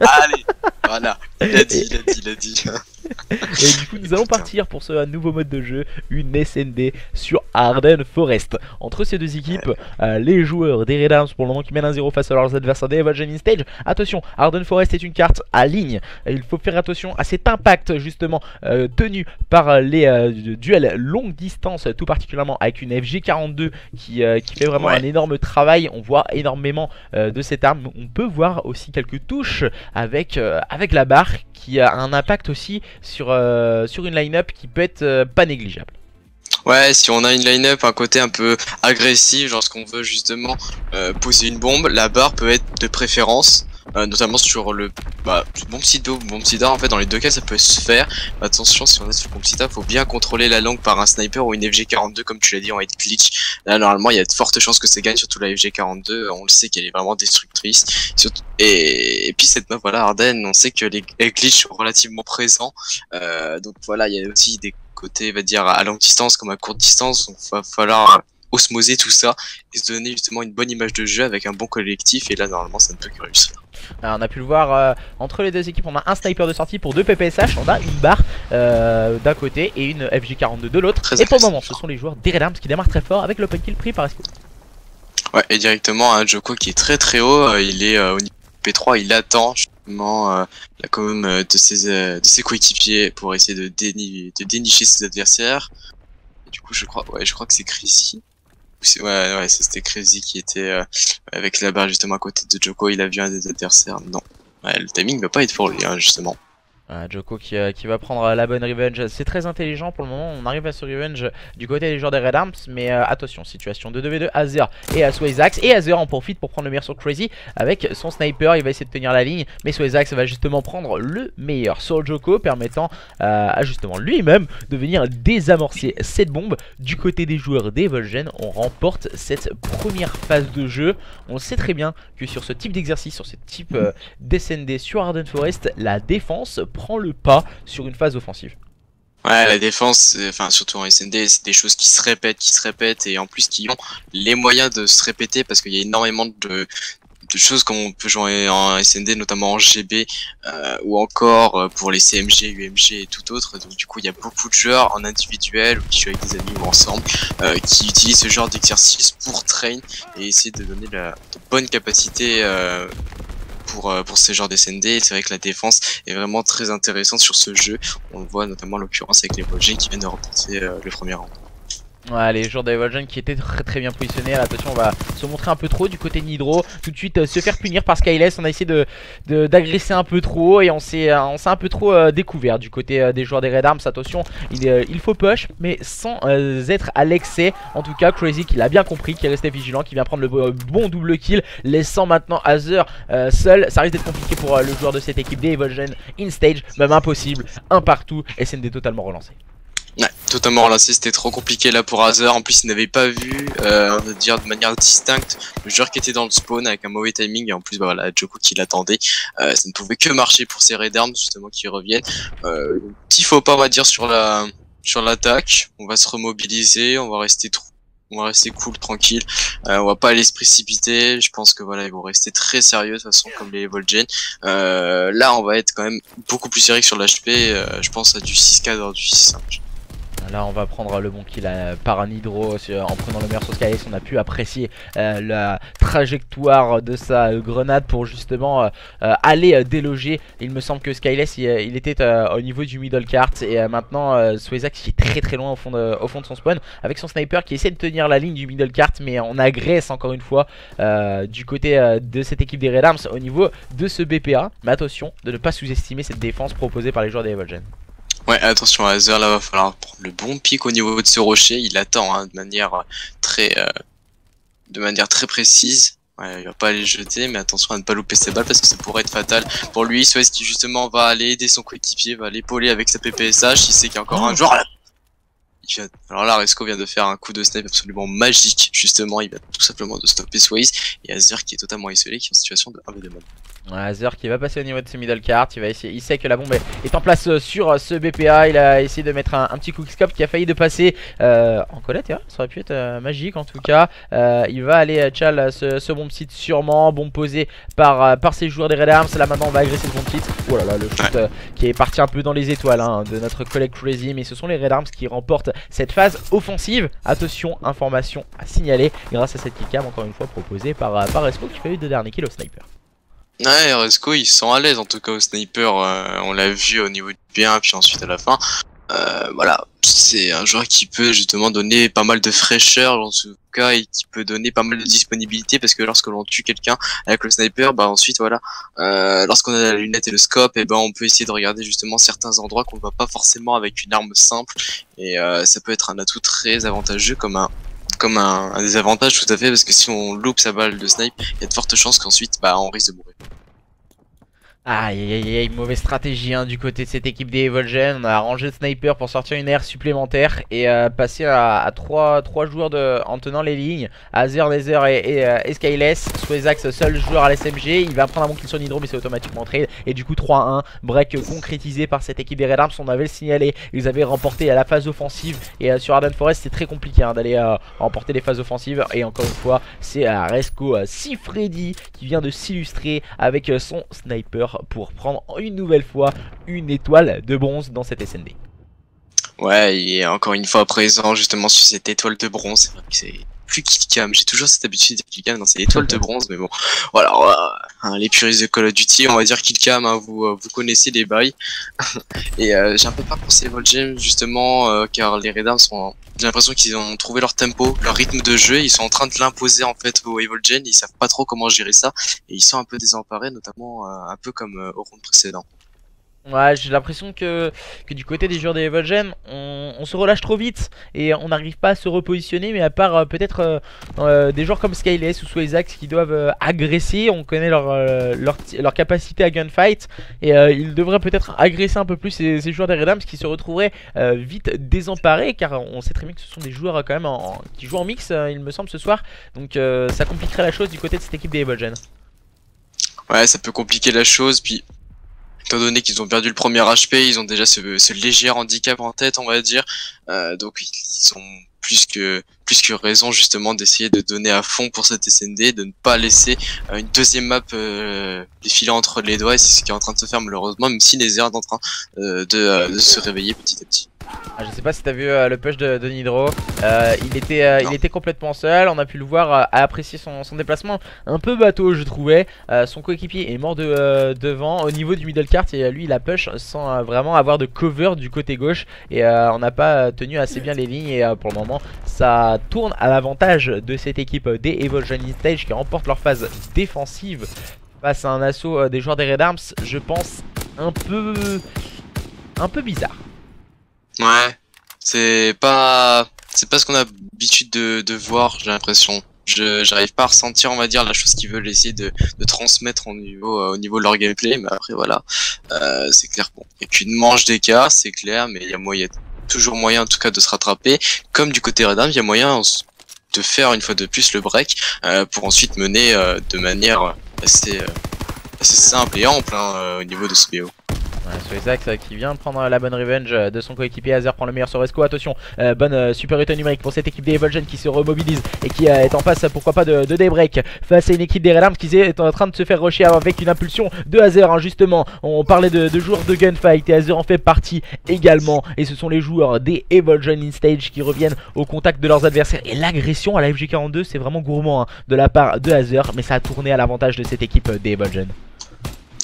Allez, voilà, il a dit. Et du coup, nous allons partir pour ce nouveau mode de jeu, une SND sur Arden Forest. Entre ces deux équipes, les joueurs des Red Arms pour le moment qui mènent 1-0 face à leurs adversaires des Evolgen Stage. Attention, Arden Forest est une carte à ligne. Il faut faire attention à cet impact justement tenu par les duels longue distance, tout particulièrement avec une FG42 qui fait vraiment un énorme travail. On voit énormément de cette arme. On peut voir aussi quelques touches avec la barre qui a un impact aussi sur une line-up qui peut être pas négligeable. Ouais, si on a une line-up, un côté un peu agressif, genre ce qu'on veut justement poser une bombe, la barre peut être de préférence, notamment sur le bon petit dos, bon petit dard, en fait dans les deux cas ça peut se faire. Attention, si on est sur le bon petit dard, faut bien contrôler la langue par un sniper ou une FG42 comme tu l'as dit en head glitch. Là normalement il y a de fortes chances que ça gagne, surtout la FG42, on le sait qu'elle est vraiment destructrice. Surtout, et puis cette map, voilà, Arden, on sait que les glitch sont relativement présents, donc voilà, il y a aussi des côtés, va dire, à longue distance comme à courte distance, donc il va falloir osmoser tout ça et se donner justement une bonne image de jeu avec un bon collectif, et là normalement ça ne peut que réussir. Alors, on a pu le voir entre les deux équipes, on a un sniper de sortie pour 2 PPSH, on a une barre d'un côté et une FG42 de l'autre. Et pour le moment ce sont les joueurs des Red Arms qui démarrent très fort avec l'open kill pris par Esco. Ouais, et directement un Joko qui est très haut, il est au niveau P3, il attend justement la com de ses coéquipiers pour essayer de dénicher ses adversaires. Et du coup je crois que c'est Crazy. Ouais, c'était Crazy qui était avec la barre justement à côté de Joko, il a vu un des adversaires. Non, ouais, le timing va pas être pour lui hein, justement. Joko qui va prendre la bonne revenge. C'est très intelligent pour le moment. On arrive à ce revenge du côté des joueurs des Red Arms. Mais attention, situation de 2v2. Azer et à Swazax. Et Azer en profite pour prendre le meilleur sur Crazy avec son sniper. Il va essayer de tenir la ligne. Mais Swazax va justement prendre le meilleur sur Joko, permettant à justement lui-même de venir désamorcer cette bombe. Du côté des joueurs des Volgen, on remporte cette première phase de jeu. On sait très bien que sur ce type d'exercice, sur ce type d'SND sur Arden Forest, la défense prend le pas sur une phase offensive. Ouais, la défense, enfin surtout en SND, c'est des choses qui se répètent et en plus qui ont les moyens de se répéter parce qu'il y a énormément de choses qu'on peut jouer en SND, notamment en GB ou encore pour les CMG, UMG et tout autre. Donc du coup il y a beaucoup de joueurs en individuel ou qui jouent avec des amis ou ensemble qui utilisent ce genre d'exercice pour train et essayer de donner de bonnes capacités pour ces genres d'SND. C'est vrai que la défense est vraiment très intéressante sur ce jeu. On le voit notamment en l'occurrence avec les Volgen qui viennent de remporter le premier round. Ouais, les joueurs des Volgen qui étaient très bien positionnés. Attention, on va se montrer un peu trop du côté de Nidro. Tout de suite se faire punir par Skyless. On a essayé d'agresser un peu trop et on s'est un peu trop découvert du côté des joueurs des Red Arms. Attention, il faut push mais sans être à l'excès. En tout cas, Crazy qui l'a bien compris, qui est resté vigilant, qui vient prendre le bon double kill, laissant maintenant Azer seul. Ça risque d'être compliqué pour le joueur de cette équipe des Volgen in stage, même impossible. Un partout, SND totalement relancé. Ouais, totalement relancé, c'était trop compliqué là pour Azer. En plus, il n'avait pas vu, on va dire de manière distincte, le joueur qui était dans le spawn avec un mauvais timing. Et en plus, bah voilà, Joko qui l'attendait. Ça ne pouvait que marcher pour ces Red Arms justement qui reviennent. Petit faux pas, on va dire, sur l'attaque. On va se remobiliser, on va rester cool, tranquille. On va pas aller se précipiter. Je pense que voilà, ils vont rester très sérieux de toute façon comme les Volgen. Là, on va être quand même beaucoup plus sérieux sur l'HP. Je pense à du 6K dans du 6-5. Là on va prendre le bon kill par un hydro en prenant le meilleur sur Skyless. On a pu apprécier la trajectoire de sa grenade pour justement aller déloger. Il me semble que Skyless il était au niveau du middle cart. Et maintenant Swezax qui est très loin au fond de son spawn, avec son sniper qui essaie de tenir la ligne du middle cart. Mais on agresse encore une fois du côté de cette équipe des Red Arms au niveau de ce BPA. Mais attention de ne pas sous-estimer cette défense proposée par les joueurs des Evolgen. Ouais, attention à Azer, là va falloir prendre le bon pic au niveau de ce rocher. Il attend hein, de manière très précise. Ouais, il va pas aller jeter, mais attention à ne pas louper ses balles parce que ça pourrait être fatal pour lui. Soit qui justement va aller aider son coéquipier, va l'épauler avec sa PPSH. Il sait qu'il y a encore un joueur là. Alors là, Resco vient de faire un coup de snipe absolument magique. Justement, il va tout simplement de stopper Swaze et Azer qui est totalement isolé, qui est en situation de 1v2 mode. Azer qui va passer au niveau de ce middle cart, il sait que la bombe est en place sur ce BPA. Il a essayé de mettre un petit quickscope qui a failli de passer en collette, ça aurait pu être magique en tout cas. Il va aller chal ce bomb site sûrement, bombe posé par ses joueurs des Red Arms. Là maintenant on va agresser le bomb site. Oh là là, le shoot qui est parti un peu dans les étoiles hein, de notre collègue Crazy, mais ce sont les Red Arms qui remportent cette phase offensive. Attention, information à signaler grâce à cette killcam encore une fois proposée par Resco qui fait eu 2 derniers kills au sniper. Ouais, Resco il sent à l'aise en tout cas au sniper, on l'a vu au niveau du P1 puis ensuite à la fin. Voilà, c'est un joueur qui peut justement donner pas mal de fraîcheur en tout cas et qui peut donner pas mal de disponibilité parce que lorsque l'on tue quelqu'un avec le sniper, bah ensuite voilà, lorsqu'on a la lunette et le scope, et ben on peut essayer de regarder justement certains endroits qu'on ne voit pas forcément avec une arme simple et ça peut être un atout très avantageux comme un désavantage tout à fait parce que si on loupe sa balle de snipe, il y a de fortes chances qu'ensuite bah on risque de mourir. Aïe aïe aïe, mauvaise stratégie hein, du côté de cette équipe des Evolgen. On a rangé le sniper pour sortir une aire supplémentaire et passer à 3 joueurs en tenant les lignes. Azer, Nether et Skyless. Swezax seul joueur à l'SMG. Il va prendre un bon kill sur Nidro mais c'est automatiquement trade. Et du coup 3-1, break concrétisé par cette équipe des Red Arms. On avait le signalé, ils avaient remporté à la phase offensive. Et sur Arden Forest c'est très compliqué hein, d'aller remporter les phases offensives. Et encore une fois c'est Resco Sifredi qui vient de s'illustrer avec son sniper pour prendre une nouvelle fois une étoile de bronze dans cette SND. Ouais, il est encore une fois présent justement sur cette étoile de bronze. C'est vrai que c'est plus killcam, j'ai toujours cette habitude de killcam dans ces étoiles de bronze, mais bon, voilà, hein, les puristes de Call of Duty, on va dire killcam, hein, vous connaissez les bails. Et j'ai un peu peur pour ces Evolgen justement, car les Red Arms sont... J'ai l'impression qu'ils ont trouvé leur tempo, leur rythme de jeu, ils sont en train de l'imposer en fait aux Evolgen, ils savent pas trop comment gérer ça, et ils sont un peu désemparés, notamment un peu comme au round précédent. Ouais, j'ai l'impression que du côté des joueurs des Evolgen, on se relâche trop vite et on n'arrive pas à se repositionner. Mais à part peut-être des joueurs comme Skyless ou Swezax qui doivent agresser, on connaît leur capacité à gunfight. Et ils devraient peut-être agresser un peu plus ces joueurs des Red Arms qui se retrouveraient vite désemparés. Car on sait très bien que ce sont des joueurs quand même qui jouent en mix, il me semble, ce soir. Donc ça compliquerait la chose du côté de cette équipe des Evolgen. Ouais, ça peut compliquer la chose, puis... Étant donné qu'ils ont perdu le premier HP, ils ont déjà ce léger handicap en tête, on va dire. Donc ils ont plus que raison justement d'essayer de donner à fond pour cette SND, de ne pas laisser une deuxième map défiler entre les doigts. Et c'est ce qui est en train de se faire malheureusement, même si les airs sont en train de se réveiller petit à petit. Je sais pas si t'as vu le push de Nidro, il était complètement seul, on a pu le voir apprécier son déplacement un peu bateau je trouvais. Son coéquipier est mort devant au niveau du middle cart et lui il a push sans vraiment avoir de cover du côté gauche. Et on n'a pas tenu assez bien les lignes et pour le moment ça tourne à l'avantage de cette équipe des Evolgen Stage qui remporte leur phase défensive face à un assaut des joueurs des Red Arms, je pense un peu bizarre. Ouais, c'est pas ce qu'on a l'habitude de voir, j'ai l'impression. J'arrive pas à ressentir, on va dire, la chose qu'ils veulent essayer de transmettre au niveau de leur gameplay, mais après voilà, c'est clair, bon, il n'y a qu'une manche d'écart, c'est clair, mais il y a toujours moyen en tout cas de se rattraper. Comme du côté Red Arms, il y a moyen de faire une fois de plus le break pour ensuite mener de manière assez simple et ample hein, au niveau de ce BO. Isaac qui vient de prendre la bonne revenge de son coéquipier. Azer prend le meilleur sur Resco. Attention, bonne supériorité numérique pour cette équipe des Evolgen qui se remobilise et qui est en face, pourquoi pas, de Daybreak face à une équipe des Red Arms qui est en train de se faire rusher avec une impulsion de Azer, hein, justement. On parlait de joueurs de gunfight et Azer en fait partie également. Et ce sont les joueurs des Evolgen in stage qui reviennent au contact de leurs adversaires. Et l'agression à la FG42, c'est vraiment gourmand, hein, de la part de Azer, mais ça a tourné à l'avantage de cette équipe des Evolgen.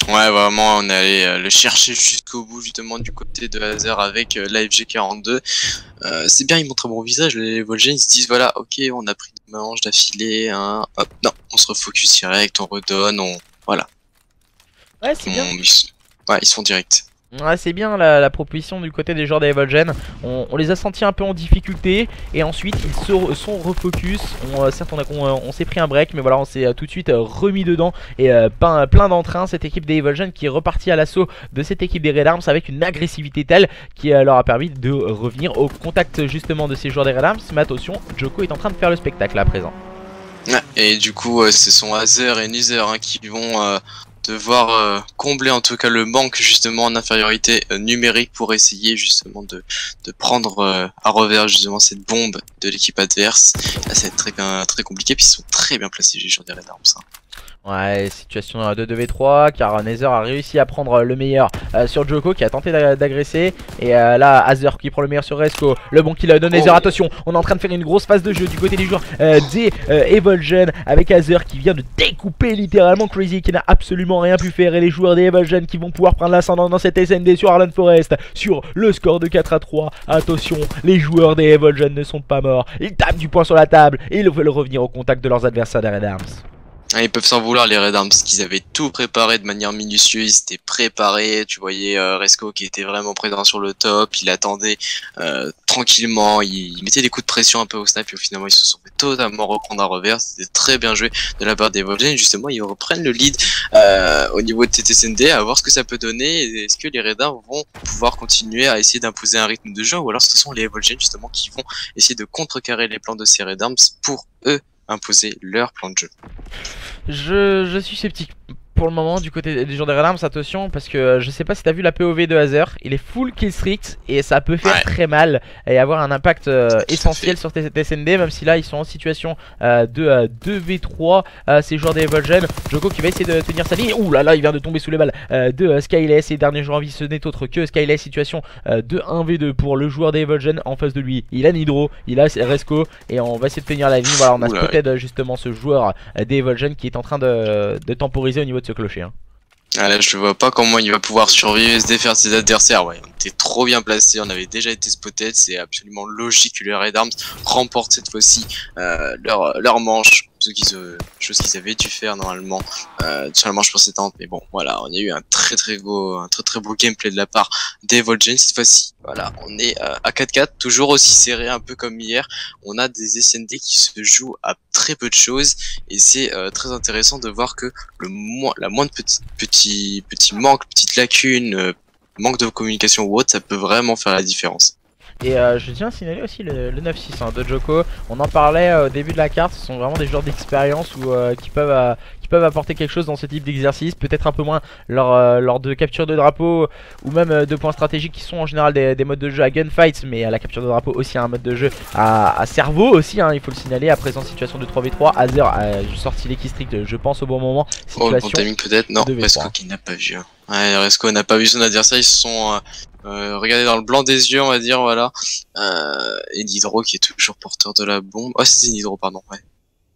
Ouais, vraiment, on est allé le chercher jusqu'au bout, justement, du côté de Azer avec la FG42. C'est bien, ils montrent un bon visage, les Volgen, ils se disent, voilà, ok, on a pris deux manches d'affilée, hein, hop, non, on se refocus direct, on redonne, voilà. Ouais, c'est bien. Ouais, ils sont directs. Ouais, c'est bien la proposition du côté des joueurs des Evolgen. On les a sentis un peu en difficulté et ensuite ils sont refocus. Certes on s'est pris un break, mais voilà, on s'est tout de suite remis dedans et plein d'entrain. Cette équipe des Evolgen qui est repartie à l'assaut de cette équipe des Red Arms avec une agressivité telle qui leur a permis de revenir au contact justement de ces joueurs des Red Arms. Mais attention, Djoko est en train de faire le spectacle à présent. Ouais, et du coup ce sont Azer et Nuzer, hein, qui vont devoir combler en tout cas le manque justement en infériorité numérique pour essayer justement de prendre à revers justement cette bombe de l'équipe adverse. Là ça va être très compliqué, puis ils sont très bien placés les joueurs des Red Arms, hein. Ouais, situation de 2v3 car Nether a réussi à prendre le meilleur sur Djoko qui a tenté d'agresser. Et là Azer qui prend le meilleur sur Resco. Le bon kill de Nether, attention, on est en train de faire une grosse phase de jeu du côté des joueurs des Evolgen avec Azer qui vient de découper littéralement Crazy qui n'a absolument rien pu faire. Et les joueurs des Evolgen qui vont pouvoir prendre l'ascendant dans cette SND sur Arlan Forest sur le score de 4-3. Attention, les joueurs des Evolgen ne sont pas morts, ils tapent du poing sur la table et ils veulent revenir au contact de leurs adversaires des Red Arms. Ils peuvent s'en vouloir les Red Arms parce qu'ils avaient tout préparé de manière minutieuse, ils étaient préparés, tu voyais Resco qui était vraiment présent sur le top, il attendait tranquillement, il mettait des coups de pression un peu au snap et finalement ils se sont fait totalement reprendre à revers. C'était très bien joué de la part des Evolgen, justement ils reprennent le lead au niveau de TTSND, à voir ce que ça peut donner. Est-ce que les Red Arms vont pouvoir continuer à essayer d'imposer un rythme de jeu, ou alors ce sont les Evolgen justement qui vont essayer de contrecarrer les plans de ces Red Arms pour eux imposer leur plan de jeu. Je suis sceptique pour le moment du côté des joueurs des Red Arms. Attention parce que je sais pas si t'as vu la POV de Azer, il est full kill streak et ça peut faire très mal et avoir un impact essentiel sur TSND, même si là ils sont en situation de 2v3 ces joueurs des Evolgen. Djoko qui va essayer de tenir sa ligne. Ouh là là, il vient de tomber sous les balles de Skyless, et dernier joueur en vie ce n'est autre que Skyless. Situation de 1v2 pour le joueur des Evolgen. En face de lui il a Nidro, il a Resco et on va essayer de tenir la ligne. Voilà, on a peut-être justement ce joueur des Evolgen qui est en train de temporiser au niveau de ce clocher, hein. Ah là, je vois pas comment il va pouvoir survivre et se défaire de ses adversaires. Ouais, on était trop bien placés, on avait déjà été spotted. C'est absolument logique que les Red Arms remportent cette fois-ci leur manche. Chose qu'ils avaient dû faire normalement sur la manche précédente. Mais bon, voilà, on a eu un très beau gameplay de la part des Volgen cette fois-ci. Voilà, on est à 4-4, toujours aussi serré un peu comme hier. On a des SND qui se jouent à très peu de choses et c'est très intéressant de voir que la moindre petit manque, petite lacune, manque de communication ou autre, ça peut vraiment faire la différence. Et je tiens à signaler aussi le 9-6 hein, de Djoko. On en parlait au début de la carte, ce sont vraiment des joueurs d'expérience qui peuvent apporter quelque chose dans ce type d'exercice. Peut-être un peu moins lors de capture de drapeau ou même de points stratégiques qui sont en général des modes de jeu à gunfight, mais à la capture de drapeau aussi un mode de jeu à cerveau aussi, hein, il faut le signaler. À présent situation de 3v3, Azer a sorti les key strict je pense au bon moment. Oh, le bon timing peut-être, non, Resco qui n'a pas vu. Hein. Ouais, Resco n'a pas vu son adversaire, ils se sont regardez dans le blanc des yeux, on va dire, voilà. Et Nidro qui est toujours porteur de la bombe. Oh, c'était Nidro, pardon, ouais.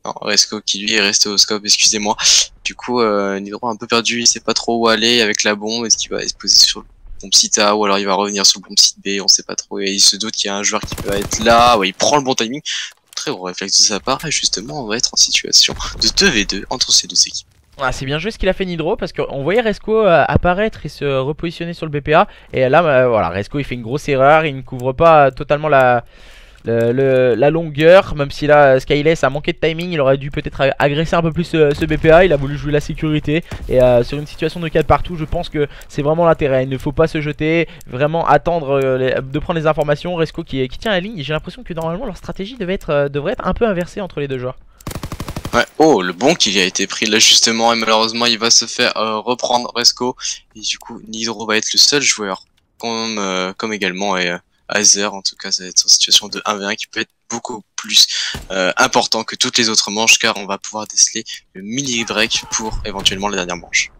Non, Resco qui lui est resté au scope, excusez-moi. Du coup, Nidro a un peu perdu, il sait pas trop où aller avec la bombe. Est-ce qu'il va se poser sur le bon site A ou alors il va revenir sur le bon site B, on sait pas trop. Et il se doute qu'il y a un joueur qui peut être là, ouais, il prend le bon timing. Très gros réflexe de sa part, et justement, on va être en situation de 2v2 entre ces deux équipes. Ah, c'est bien joué ce qu'il a fait Nidro parce qu'on voyait Resco apparaître et se repositionner sur le BPA. Et là, voilà, Resco il fait une grosse erreur, il ne couvre pas totalement la longueur. Même si là, Skyless a manqué de timing, il aurait dû peut-être agresser un peu plus ce BPA. Il a voulu jouer la sécurité. Et sur une situation de 4 partout, je pense que c'est vraiment l'intérêt. Il ne faut pas se jeter, vraiment attendre de prendre les informations. Resco qui tient la ligne. J'ai l'impression que normalement leur stratégie devrait être un peu inversée entre les deux joueurs. Ouais, oh, le bon qu'il a été pris là justement, et malheureusement il va se faire reprendre Resco, et du coup Nidro va être le seul joueur, comme également Azer, en tout cas ça va être une situation de 1v1 qui peut être beaucoup plus important que toutes les autres manches, car on va pouvoir déceler le mini break pour éventuellement la dernière manche.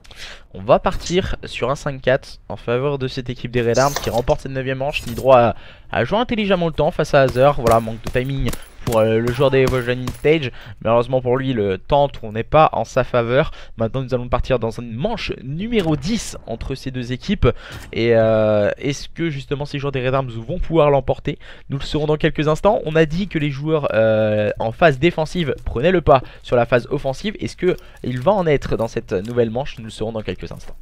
On va partir sur un 5-4 en faveur de cette équipe des Red Arms qui remporte cette 9ème manche. Nidro a joué intelligemment le temps face à Azer. Voilà, manque de timing pour le joueur des Evolution Stage. Malheureusement pour lui, le temps ne tournait pas en sa faveur. Maintenant, nous allons partir dans une manche numéro 10 entre ces deux équipes. Et est-ce que justement ces joueurs des Red Arms vont pouvoir l'emporter? Nous le saurons dans quelques instants. On a dit que les joueurs en phase défensive prenaient le pas sur la phase offensive. Est-ce qu'il va en être dans cette nouvelle manche? Nous le saurons dans quelques instants.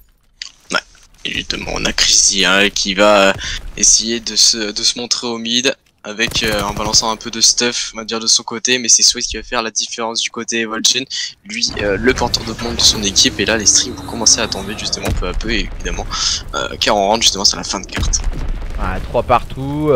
Ouais, et justement, on a Crazy qui va essayer de se montrer au mid. Avec en balançant un peu de stuff, on va dire de son côté, mais c'est Swiss qui va faire la différence du côté Evolgen, lui le porteur de pompe de son équipe, et là les streams vont commencer à tomber justement peu à peu, évidemment, car on rentre justement sur la fin de carte. Ah, 3 partout,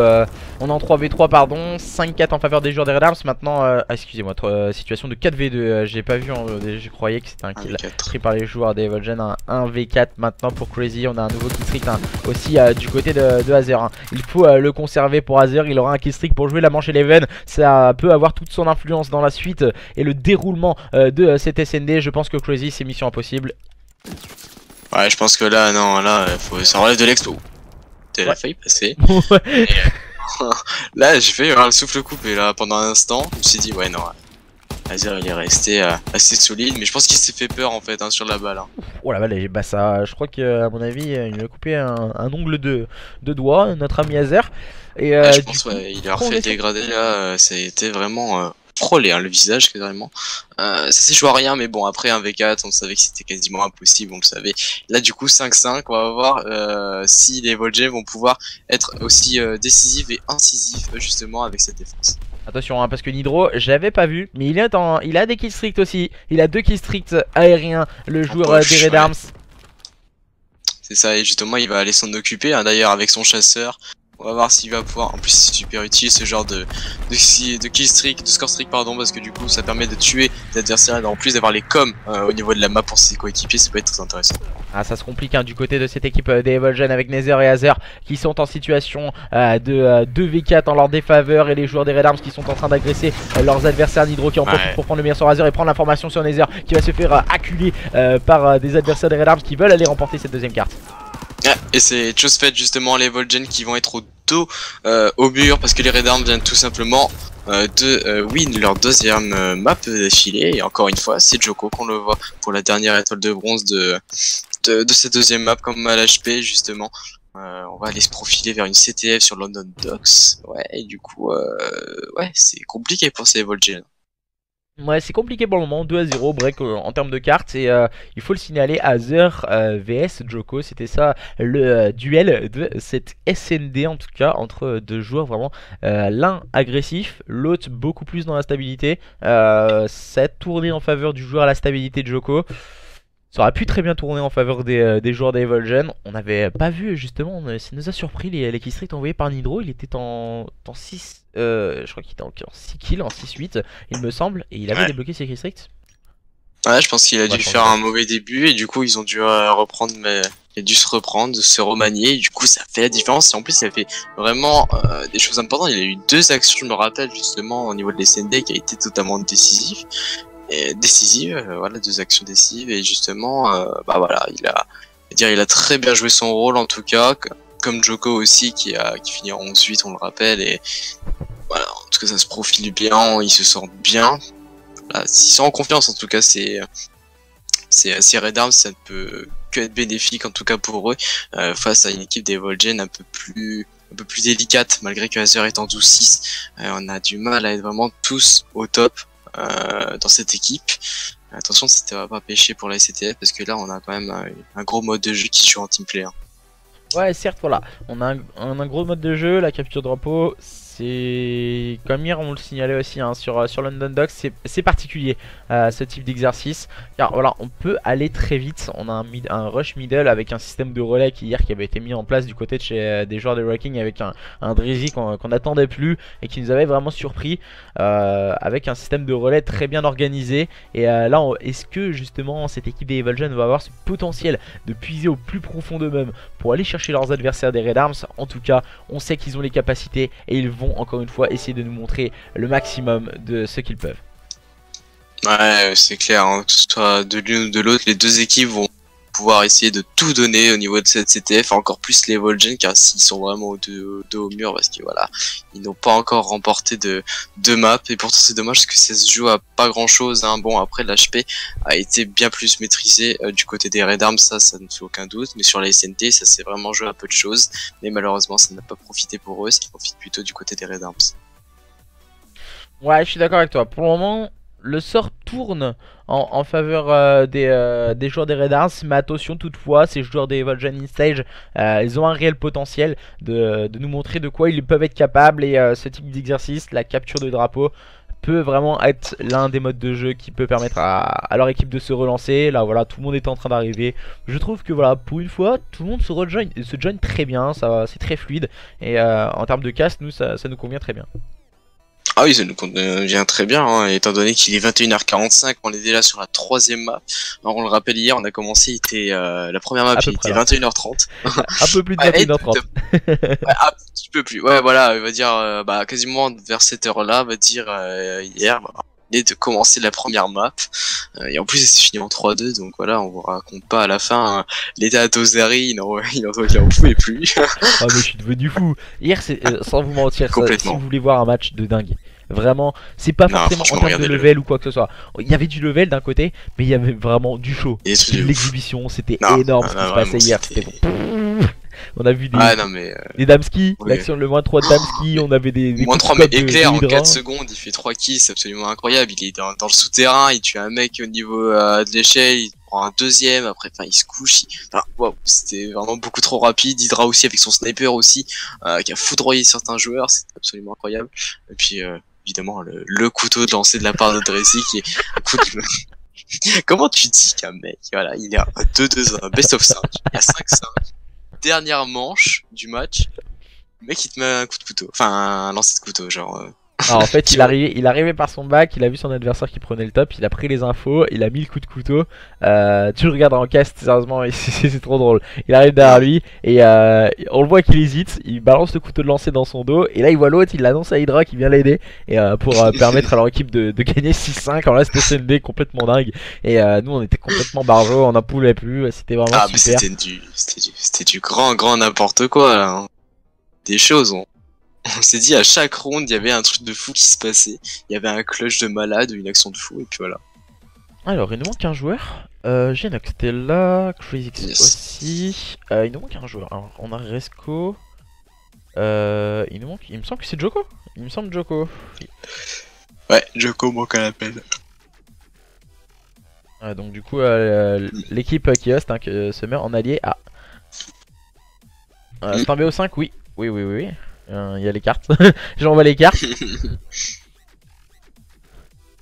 on est en 3v3 pardon, 5-4 en faveur des joueurs des Red Arms. Maintenant, excusez-moi, situation de 4v2, j'ai pas vu, je croyais que c'était un kill pris par les joueurs des Evolgen, un 1v4 maintenant pour Crazy. On a un nouveau killstreak aussi du côté de Azer, hein. Il faut le conserver pour Azer, il aura un killstreak pour jouer la manche Eleven, ça peut avoir toute son influence dans la suite et le déroulement de cette SND. Je pense que Crazy c'est mission impossible. Ouais, je pense que là, non, là, ça relève de l'expo. T'as failli passer. Ouais. Là, j'ai fait le souffle coupé là pendant un instant. Je me suis dit, ouais, non. Azer il est resté assez solide, mais je pense qu'il s'est fait peur en fait sur la balle. Hein. Oh la balle, bah ça, je crois qu'à mon avis, il lui a coupé un ongle de doigt, notre ami Azer. Et je pense, ouais, il a refait le dégradé là. Ça a été vraiment frôlé le visage carrément. Ça s'est joué à rien, mais bon, après un V4, on savait que c'était quasiment impossible, on le savait. Là, du coup, 5-5, on va voir si les Volgem vont pouvoir être aussi décisifs et incisifs justement avec cette défense. Attention hein, parce que Nidro, j'avais pas vu, mais il a des killstreaks aussi. Il a 2 killstreaks aériens, le joueur des Red Arms. C'est ça, et justement il va aller s'en occuper, d'ailleurs avec son chasseur. On va voir s'il va pouvoir, en plus c'est super utile ce genre de killstreak, de score streak pardon, parce que du coup ça permet de tuer les adversaires et en plus d'avoir les coms au niveau de la map pour ses coéquipiers, ça peut être très intéressant. Ah, ça se complique hein, du côté de cette équipe des Evolgen avec Nether et Azer qui sont en situation de 2v4 en leur défaveur, et les joueurs des Red Arms qui sont en train d'agresser leurs adversaires. Nidro qui en profite pour prendre le meilleur sur Azer et prendre l'information sur Nether qui va se faire acculer par des adversaires des Red Arms qui veulent aller remporter cette deuxième carte. Et c'est chose faite justement, les Volgen qui vont être au dos au mur parce que les Red Arms viennent tout simplement de win leur deuxième map d'affilée, et encore une fois c'est Djoko qu'on le voit pour la dernière étoile de bronze de cette deuxième map comme à l'HP justement. On va aller se profiler vers une CTF sur London Docks, ouais, et du coup ouais c'est compliqué pour ces Volgen. Ouais, c'est compliqué pour le moment, 2-0 break en termes de cartes, et il faut le signaler, Azer vs Djoko, c'était ça le duel de cette SND en tout cas, entre deux joueurs vraiment, l'un agressif, l'autre beaucoup plus dans la stabilité. Ça a tourné en faveur du joueur à la stabilité de Djoko. Ça aurait pu très bien tourner en faveur des joueurs des Evolgen. On n'avait pas vu justement, ça nous a surpris les killstreaks envoyés par Nidro. Il était en 6, je crois qu'il était en 6 kills, en 6-8 il me semble, et il avait débloqué ses killstreaks. Ouais, je pense qu'il a dû faire un mauvais début, et du coup ils ont dû reprendre, mais il a dû se reprendre, se remanier, et du coup ça fait la différence. Et en plus il a fait vraiment des choses importantes. Il a eu 2 actions, je me rappelle justement au niveau de l'SND qui a été totalement décisif. Voilà, 2 actions décisives, et justement bah voilà, il a très bien joué son rôle en tout cas, comme Djoko aussi qui finit en 11-8 on le rappelle, et voilà, en tout cas ça se profile bien, il se sent bien, voilà, ils sont en confiance en tout cas. C'est Red Arms, ça ne peut que être bénéfique en tout cas pour eux face à une équipe des Volgen un peu plus délicate, malgré que Azer est en 12-6. On a du mal à être vraiment tous au top dans cette équipe. Attention si tu vas pas pêcher pour la CTF, parce que là on a quand même un gros mode de jeu qui joue en teamplay. Ouais, certes, voilà, on a un gros mode de jeu, la capture drapeau, c'est comme hier on le signalait aussi hein, sur London Docks, c'est particulier ce type d'exercice car voilà on peut aller très vite. On a un rush middle avec un système de relais qui avait été mis en place du côté de chez des joueurs de Wrecking avec un Drizzy qu'on n'attendait plus et qui nous avait vraiment surpris avec un système de relais très bien organisé. Et là est-ce que justement cette équipe des Evolgen va avoir ce potentiel de puiser au plus profond d'eux-mêmes pour aller chercher leurs adversaires des Red Arms? En tout cas on sait qu'ils ont les capacités et ils vont encore une fois essayer de nous montrer le maximum de ce qu'ils peuvent. Ouais, c'est clair, hein, que ce soit de l'une ou de l'autre, les deux équipes vont pouvoir essayer de tout donner au niveau de cette CTF, encore plus les Volgen, car s'ils sont vraiment au dos au mur, parce que voilà, ils n'ont pas encore remporté de map, et pourtant c'est dommage parce que ça se joue à pas grand chose, hein. Bon, après l'HP a été bien plus maîtrisé du côté des Red Arms, ça ne fait aucun doute, mais sur la SNT, ça s'est vraiment joué à peu de choses, mais malheureusement ça n'a pas profité pour eux, ce qui profite plutôt du côté des Red Arms. Ouais, je suis d'accord avec toi, pour le moment le sort tourne en faveur des joueurs des Red Arms, mais attention toutefois, ces joueurs des Evolgen in Stage, ils ont un réel potentiel de nous montrer de quoi ils peuvent être capables. Et ce type d'exercice, la capture de drapeau, peut vraiment être l'un des modes de jeu qui peut permettre à leur équipe de se relancer. Là voilà, tout le monde est en train d'arriver. Je trouve que voilà, pour une fois, tout le monde se join très bien, c'est très fluide. Et en termes de cast, nous ça nous convient très bien. Ah oui, ça nous convient très bien, hein, étant donné qu'il est 21h45, on est déjà sur la 3ème map. Alors on le rappelle, hier on a commencé, la première map il était 21h30. Un peu plus de 21h30. Ouais, un petit peu plus, ouais voilà, on va dire quasiment vers cette heure là, on va dire hier, de commencer la première map, et en plus c'est fini en 3-2, donc voilà, on vous raconte pas à la fin l'état d'Ozari, il en pouvait plus. Ah mais je suis devenu fou. Hier sans vous mentir, ça, si vous voulez voir un match de dingue, vraiment, c'est pas forcément en termes de level ou quoi que ce soit. Il y avait du level d'un côté, mais il y avait vraiment du show. L'exhibition, c'était énorme ce qui se passait hier. On a vu des Damski, ouais. L'action le moins 3 de Damski, on avait des moins 3 mais éclair en 4 secondes, il fait 3 kills, c'est absolument incroyable. Il est dans le souterrain, il tue un mec au niveau de l'échelle, il prend un deuxième, après enfin il se couche, wow, c'était vraiment beaucoup trop rapide. Hydra aussi avec son sniper aussi, qui a foudroyé certains joueurs, c'était absolument incroyable. Et puis évidemment le couteau de lancer de la part de Drizzy qui est comment tu dis qu'un mec, voilà, il est à 2-2-1, best of 5, il y a 5-5. Dernière manche du match, le mec il te met un coup de couteau, enfin un lancer de couteau, genre. Alors, en fait, il arrivait par son bac, il a vu son adversaire qui prenait le top, il a pris les infos, il a mis le coup de couteau. Tu le regardes en cast, sérieusement, c'est trop drôle. Il arrive derrière lui et on le voit qu'il hésite, il balance le couteau de lancer dans son dos et là il voit l'autre, il l'annonce à Hydra qui vient l'aider et pour permettre à leur équipe de gagner 6-5. Alors là c'était SND complètement dingue et nous on était complètement barjots, on n'en pouvait plus, c'était vraiment super. C'était du grand n'importe quoi là, hein. Des choses, on s'est dit à chaque round il y avait un truc de fou qui se passait, il y avait un clutch de malade, une action de fou et puis voilà. Alors il nous manque un joueur, Genox était là, Crazy aussi, il nous manque un joueur, alors on a Resco, il me semble que c'est Joko, il me semble Joko. Ouais, Joko manque à l'appel. Donc du coup l'équipe qui host se met en allié à... c'est un BO5, oui. Il y a les cartes. J'envoie les cartes.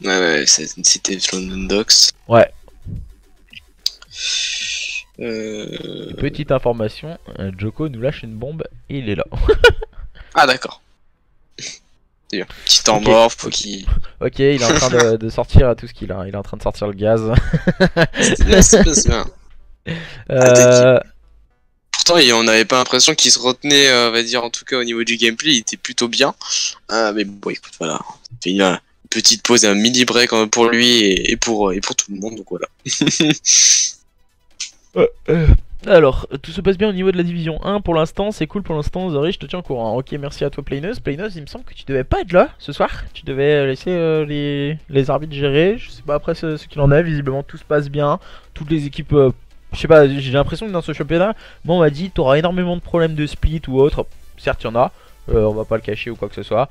Ouais, c'était London Docks. Ouais. Petite information, Joko nous lâche une bombe et il est là. Ah d'accord. C'est bien. Petit temps mort, faut qu'il... Ok, il est en train de sortir tout ce qu'il a. Il est en train de sortir le gaz. C'est bien. Pourtant, on n'avait pas l'impression qu'il se retenait, on va dire, en tout cas au niveau du gameplay, il était plutôt bien. Mais bon, écoute, voilà. Il y a une petite pause, un mini break pour lui et pour tout le monde, donc voilà. Alors, tout se passe bien au niveau de la division 1 pour l'instant, c'est cool pour l'instant. Zori, je te tiens au courant. Ok, merci à toi, Playneuse. Playneuse, il me semble que tu devais pas être là ce soir. Tu devais laisser les arbitres gérer. Je sais pas après ce qu'il en est. Visiblement, tout se passe bien. Toutes les équipes. Je sais pas, j'ai l'impression que dans ce championnat, moi on m'a dit t'auras énormément de problèmes de split ou autre. Certes, il y en a. On va pas le cacher ou quoi que ce soit.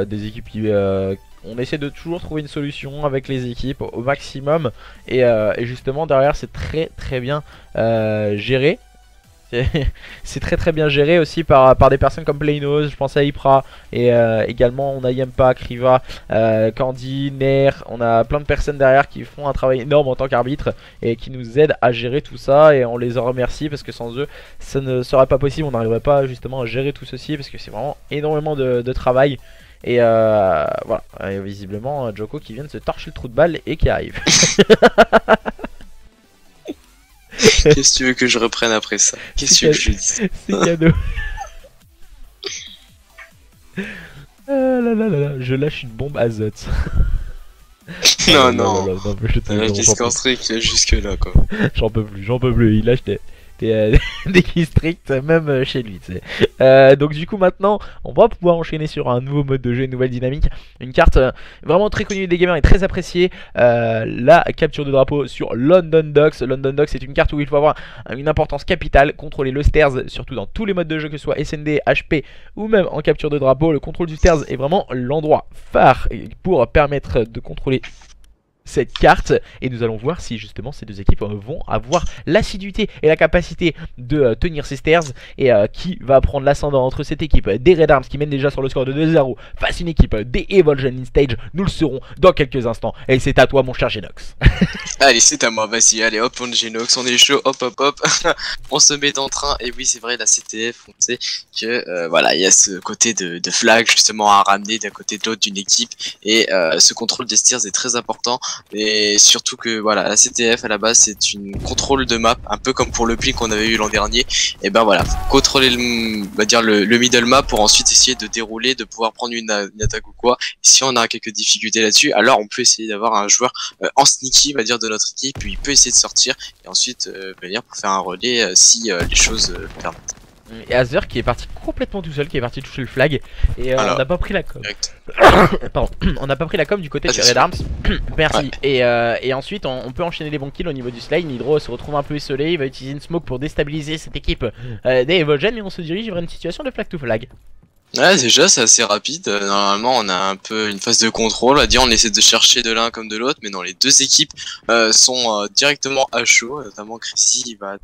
Des équipes qui. On essaie de toujours trouver une solution avec les équipes au maximum et justement derrière c'est très bien géré. C'est très très bien géré aussi par des personnes comme Playnos, je pense à Ypra, et également on a Yempa, Kriva, Candy, Nair, on a plein de personnes derrière qui font un travail énorme en tant qu'arbitre et qui nous aident à gérer tout ça, et on les en remercie parce que sans eux ça ne serait pas possible, on n'arriverait pas justement à gérer tout ceci parce que c'est vraiment énormément de travail. Et voilà, et visiblement Joko qui vient de se torcher le trou de balle et qui arrive. Qu'est-ce que tu veux que je reprenne après ça? Qu'est-ce que tu veux que je dise? C'est cadeau. Ah là là là là, je lâche une bombe azote. Non, non. Qu'est-ce qu'on serait jusque là quoi. J'en peux plus, il lâche des keys stricts même chez lui, tu sais. Donc du coup maintenant on va pouvoir enchaîner sur un nouveau mode de jeu, une nouvelle dynamique, une carte vraiment très connue des gamers et très appréciée, la capture de drapeau sur London Docks. London Docks c'est une carte où il faut avoir une importance capitale, contrôler le stairs, surtout dans tous les modes de jeu que ce soit SND, HP ou même en capture de drapeau. Le contrôle du stairs est vraiment l'endroit phare pour permettre de contrôler cette carte, et nous allons voir si justement ces deux équipes vont avoir l'assiduité et la capacité de tenir ces stairs, et qui va prendre l'ascendant entre cette équipe des Red Arms qui mène déjà sur le score de 2-0 face à une équipe des Evolgen in Stage. Nous le saurons dans quelques instants, et c'est à toi mon cher Genox. Allez, c'est à moi, vas-y, allez hop, on Genox, on est chaud, hop hop hop. On se met en train, et oui c'est vrai, la CTF, on sait que voilà, il y a ce côté de flag justement à ramener d'un côté de l'autre d'une équipe, et ce contrôle des stairs est très important. Et surtout que voilà, la CTF à la base c'est une contrôle de map, un peu comme pour le pli qu'on avait eu l'an dernier. Et ben voilà, faut contrôler le middle map pour ensuite essayer de dérouler, de pouvoir prendre une attaque ou quoi. Et si on a quelques difficultés là-dessus, alors on peut essayer d'avoir un joueur en sneaky, on va dire, de notre équipe, puis il peut essayer de sortir et ensuite venir pour faire un relais si les choses permettent. Et Azer qui est parti complètement tout seul, qui est parti toucher le flag, et on n'a pas pris la com. Pardon, on n'a pas pris la com du côté de Red Arms. Merci. Ouais. Et ensuite on peut enchaîner les bons kills au niveau du slide. Nidro se retrouve un peu isolé, il va utiliser une smoke pour déstabiliser cette équipe des Evolgen, et on se dirige vers une situation de flag to flag. Ouais, déjà c'est assez rapide. Normalement on a un peu une phase de contrôle, on va dire, on essaie de chercher de l'un comme de l'autre, mais non, les deux équipes sont directement à chaud, notamment Chrissy il va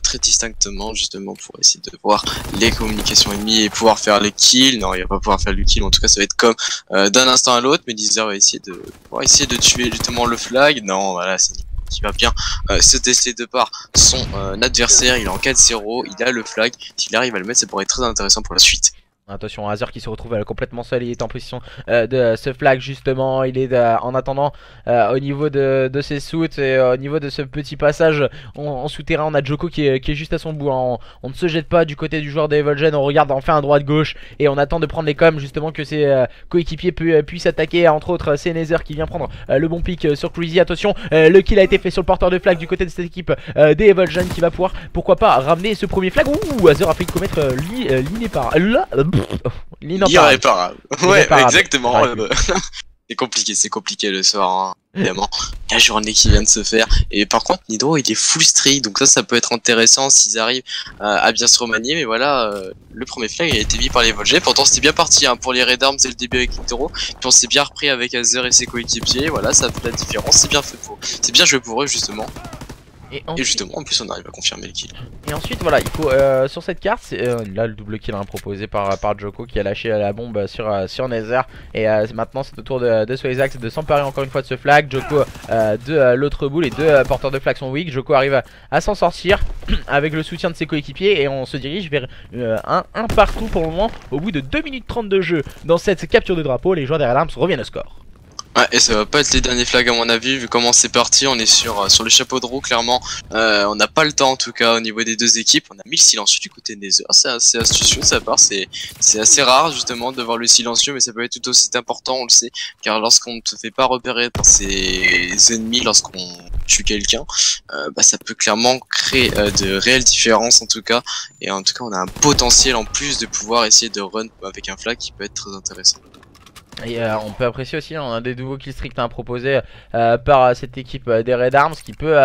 très distinctement justement pour essayer de voir les communications ennemies et pouvoir faire les kills. Non, il va pas pouvoir faire le kill, en tout cas ça va être comme d'un instant à l'autre, mais Deezer va essayer de tuer justement le flag. Non, voilà, c'est qui va bien se tester de par son adversaire. Il est en 4-0, il a le flag, s'il arrive à le mettre ça pourrait être très intéressant pour la suite. Attention, Azer qui se retrouve complètement seul, il est en position de ce flag justement, il est en attendant au niveau de ses suits, et au niveau de ce petit passage en souterrain, on a Joko qui est juste à son bout, hein. On ne se jette pas du côté du joueur des Evolgen, on regarde enfin à droite-gauche et on attend de prendre les coms justement que ses coéquipiers puissent attaquer, entre autres c'est Nether qui vient prendre le bon pick sur Crazy. Attention, le kill a été fait sur le porteur de flag du côté de cette équipe des Evolgen qui va pouvoir, pourquoi pas, ramener ce premier flag. Ouh, Azer a failli commettre l'irréparable. Ouais, exactement. Ouais. C'est compliqué le soir, hein, évidemment. La journée qui vient de se faire. Et par contre, Nidro il est full streak, donc ça peut être intéressant s'ils arrivent à bien se remanier. Mais voilà, le premier flag il a été mis par les Volgers. Pourtant c'était bien parti hein, pour les Red Arms dès le début avec Nidro. Puis on s'est bien repris avec Azer et ses coéquipiers. Voilà, ça fait la différence. C'est bien fait c'est bien joué pour eux justement. Et justement, en plus on arrive à confirmer le kill. Et ensuite voilà, il faut sur cette carte, là le double kill proposé par Joko qui a lâché la bombe sur Nether. Et maintenant c'est au tour de Swazax de s'emparer encore une fois de ce flag. Joko de l'autre bout, les deux porteurs de flag sont weak. Joko arrive à s'en sortir avec le soutien de ses coéquipiers, et on se dirige vers un partout pour le moment. Au bout de 2 minutes 30 de jeu dans cette capture de drapeau, les joueurs des Red Arms reviennent au score. Ouais, et ça va pas être les derniers flags à mon avis, vu comment c'est parti. On est sur le chapeau de roue clairement. On n'a pas le temps en tout cas au niveau des deux équipes. On a mis le silencieux du côté des Nether. C'est assez astucieux de sa part. C'est assez rare justement de voir le silencieux, mais ça peut être tout aussi important, on le sait. Car lorsqu'on ne se fait pas repérer par ses ennemis, lorsqu'on tue quelqu'un, ça peut clairement créer de réelles différences en tout cas. Et en tout cas on a un potentiel en plus de pouvoir essayer de run avec un flag qui peut être très intéressant. Et on peut apprécier aussi, on a des nouveaux killstreaks à proposer par cette équipe des Red Arms qui peut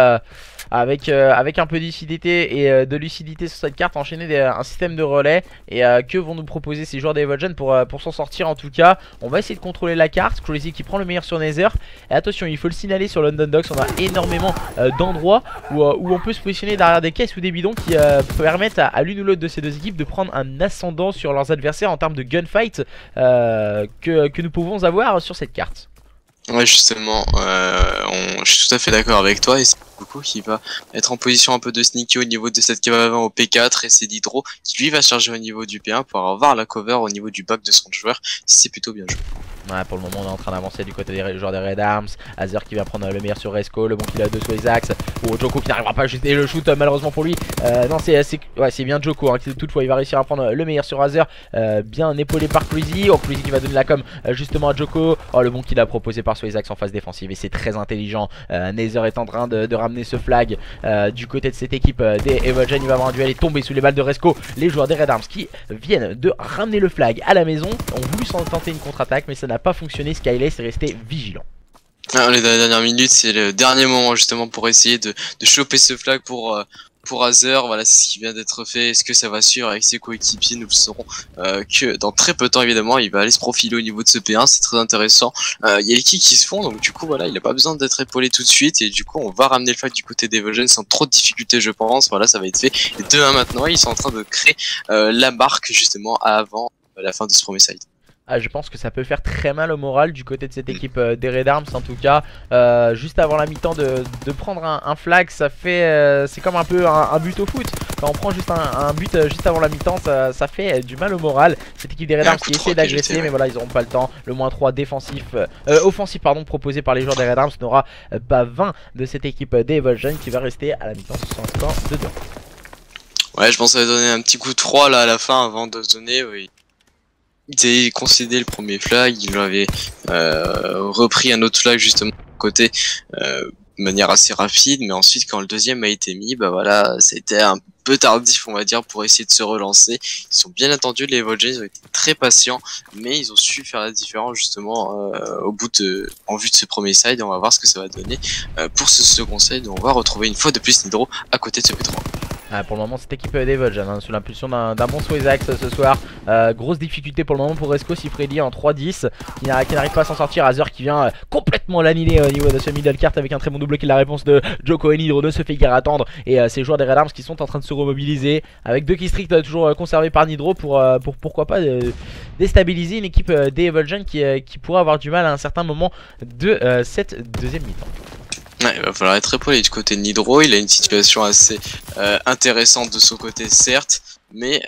avec un peu de lucidité et de lucidité sur cette carte, enchaîner un système de relais. Et que vont nous proposer ces joueurs d'Evogen pour s'en sortir en tout cas. On va essayer de contrôler la carte. Crazy qui prend le meilleur sur Nether. Et attention, il faut le signaler sur London Docks. On a énormément d'endroits où on peut se positionner derrière des caisses ou des bidons qui permettent à l'une ou l'autre de ces deux équipes de prendre un ascendant sur leurs adversaires en termes de gunfight que nous pouvons avoir sur cette carte. Ouais, justement, je suis tout à fait d'accord avec toi, et c'est Coco qui va être en position un peu de sneaky au niveau de cette cave à vent au P4, et c'est Nidro qui lui va charger au niveau du P1 pour avoir la cover au niveau du back de son joueur. C'est plutôt bien joué. Ouais, pour le moment on est en train d'avancer du côté des joueurs des Red Arms. Azer qui va prendre le meilleur sur Resco, le bon kill à 2 sur Isaacs. Pour Joko qui n'arrivera pas à ajuster le shoot malheureusement pour lui. Non, c'est bien Joko hein, qui toutefois il va réussir à prendre le meilleur sur Azer. Bien épaulé par Crazy. Oh, Crazy qui va donner la com justement à Joko. Oh, le bon kill a proposé par Isaacs en phase défensive, et c'est très intelligent. Nether est en train de ramener ce flag du côté de cette équipe des Evogen. Il va avoir un duel et tomber sous les balles de Resco. Les joueurs des Red Arms qui viennent de ramener le flag à la maison ont voulu s'en tenter une contre-attaque, mais ça n'a pas fonctionné. Skyless est resté vigilant. Alors, les dernières minutes, c'est le dernier moment justement pour essayer de choper ce flag pour Azer. Voilà, c'est ce qui vient d'être fait. Est-ce que ça va suivre avec ses coéquipiers? Nous le saurons que dans très peu de temps évidemment. Il va aller se profiler au niveau de ce P1, c'est très intéressant. Il y a les kills qui se font, donc du coup voilà, il a pas besoin d'être épaulé tout de suite, et du coup on va ramener le flag du côté d'Evogen sans trop de difficultés je pense. Voilà, ça va être fait. Et 2-1 maintenant, ils sont en train de créer la marque justement avant la fin de ce premier side. Ah, je pense que ça peut faire très mal au moral du côté de cette équipe des Red Arms en tout cas. Juste avant la mi-temps de prendre un flag, ça fait c'est comme un peu un but au foot. Quand on prend juste un but juste avant la mi-temps, ça fait du mal au moral. Cette équipe des Red Arms qui essaie d'agresser, mais voilà, ils n'auront pas le temps. Le -3 défensif, offensif pardon, proposé par les joueurs des Red Arms n'aura pas 20 de cette équipe des Evogen qui va rester à la mi-temps sur un score de 2. Ouais, je pense que ça va donner un petit coup de froid là à la fin avant de se donner. Oui. Il avait concédé le premier flag, il avait repris un autre flag justement de côté de manière assez rapide, mais ensuite quand le deuxième a été mis, bah voilà, c'était un peu tardif on va dire pour essayer de se relancer. Ils sont bien attendus les Evogen, ils ont été très patients, mais ils ont su faire la différence justement en vue de ce premier side. On va voir ce que ça va donner pour ce second side. On va retrouver une fois de plus Nidro à côté de ce P3. Pour le moment cette équipe d'Evogen hein, sous l'impulsion d'un bon Isaacs ce soir. Grosse difficulté pour le moment pour Resco Sifredi en 3-10 qui n'arrive pas à s'en sortir. Azer qui vient complètement l'annihiler au niveau de ce middle cart avec un très bon double kill. La réponse de Joko et Nidro ne se fait guère attendre, et ces joueurs des Red Arms qui sont en train de se remobiliser avec 2 killstreaks toujours conservés par Nidro pour pourquoi pas déstabiliser une équipe des Evogen qui pourrait avoir du mal à un certain moment de cette deuxième mi-temps. Ouais, il va falloir être épaulé du côté de Nidro. Il a une situation assez intéressante de son côté certes, mais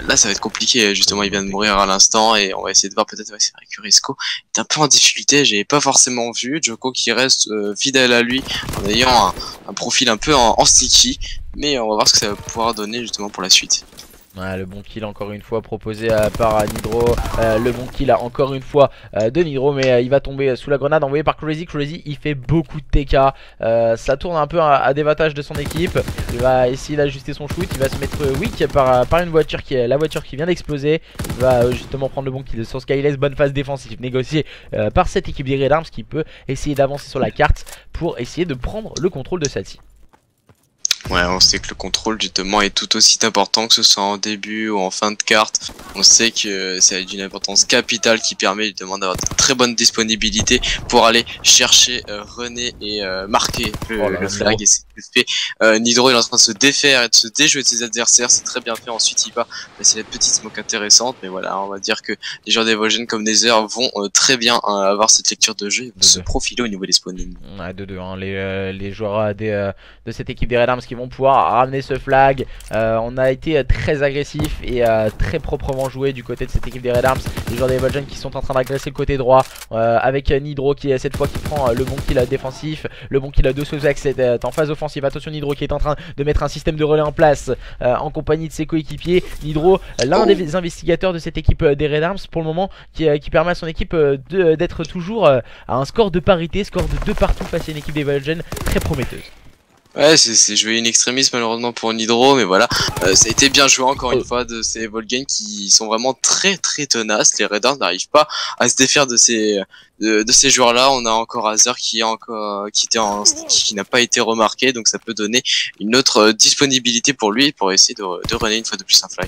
là ça va être compliqué. Justement il vient de mourir à l'instant, et on va essayer de voir peut-être avec Resco est un peu en difficulté. J'avais pas forcément vu Joko qui reste fidèle à lui en ayant un profil un peu en sticky, mais on va voir ce que ça va pouvoir donner justement pour la suite. Ouais, le bon kill encore une fois proposé par Nidro, le bon kill encore une fois de Nidro, mais il va tomber sous la grenade envoyée par Crazy. Crazy il fait beaucoup de TK, ça tourne un peu à désavantage de son équipe. Il va essayer d'ajuster son shoot, il va se mettre weak par une voiture la voiture qui vient d'exploser. Il va justement prendre le bon kill sur Skyless, bonne phase défensive négociée par cette équipe des Red Arms qui peut essayer d'avancer sur la carte pour essayer de prendre le contrôle de celle-ci. Ouais, on sait que le contrôle justement est tout aussi important, que ce soit en début ou en fin de carte. On sait que c'est d'une importance capitale qui permet justement d'avoir de très bonne disponibilité pour aller chercher René et marquer le flag. Et c'est fait. Nidro il est en train de se défaire et de se déjouer de ses adversaires, c'est très bien fait. Ensuite il va passer la petite smoke intéressante, mais voilà, on va dire que les joueurs d'Evogen comme Nether vont très bien avoir cette lecture de jeu et se profiler au niveau des spawning. Ouais, 2-2 hein, les joueurs de cette équipe des Red Arms qui vont pouvoir ramener ce flag. On a été très agressif et très proprement joué du côté de cette équipe des Red Arms. Les joueurs des Evogen qui sont en train d'agresser le côté droit avec Nidro qui est cette fois qui prend le bon kill défensif, le bon kill de Sozac, c'est en phase offensive. Attention, Nidro qui est en train de mettre un système de relais en place en compagnie de ses coéquipiers. Nidro, l'un des investigateurs de cette équipe des Red Arms pour le moment, qui permet à son équipe d'être toujours à un score de parité, score de 2 partout face à une équipe des Evogen très prometteuse. Ouais, c'est joué in extremis malheureusement pour Nidro, mais voilà, ça a été bien joué encore une fois de ces Volgain qui sont vraiment très tenaces. Les Red Arms n'arrivent pas à se défaire de ces de ces joueurs-là, on a encore Azer qui n'a pas été remarqué, donc ça peut donner une autre disponibilité pour lui pour essayer de runner une fois de plus un fly.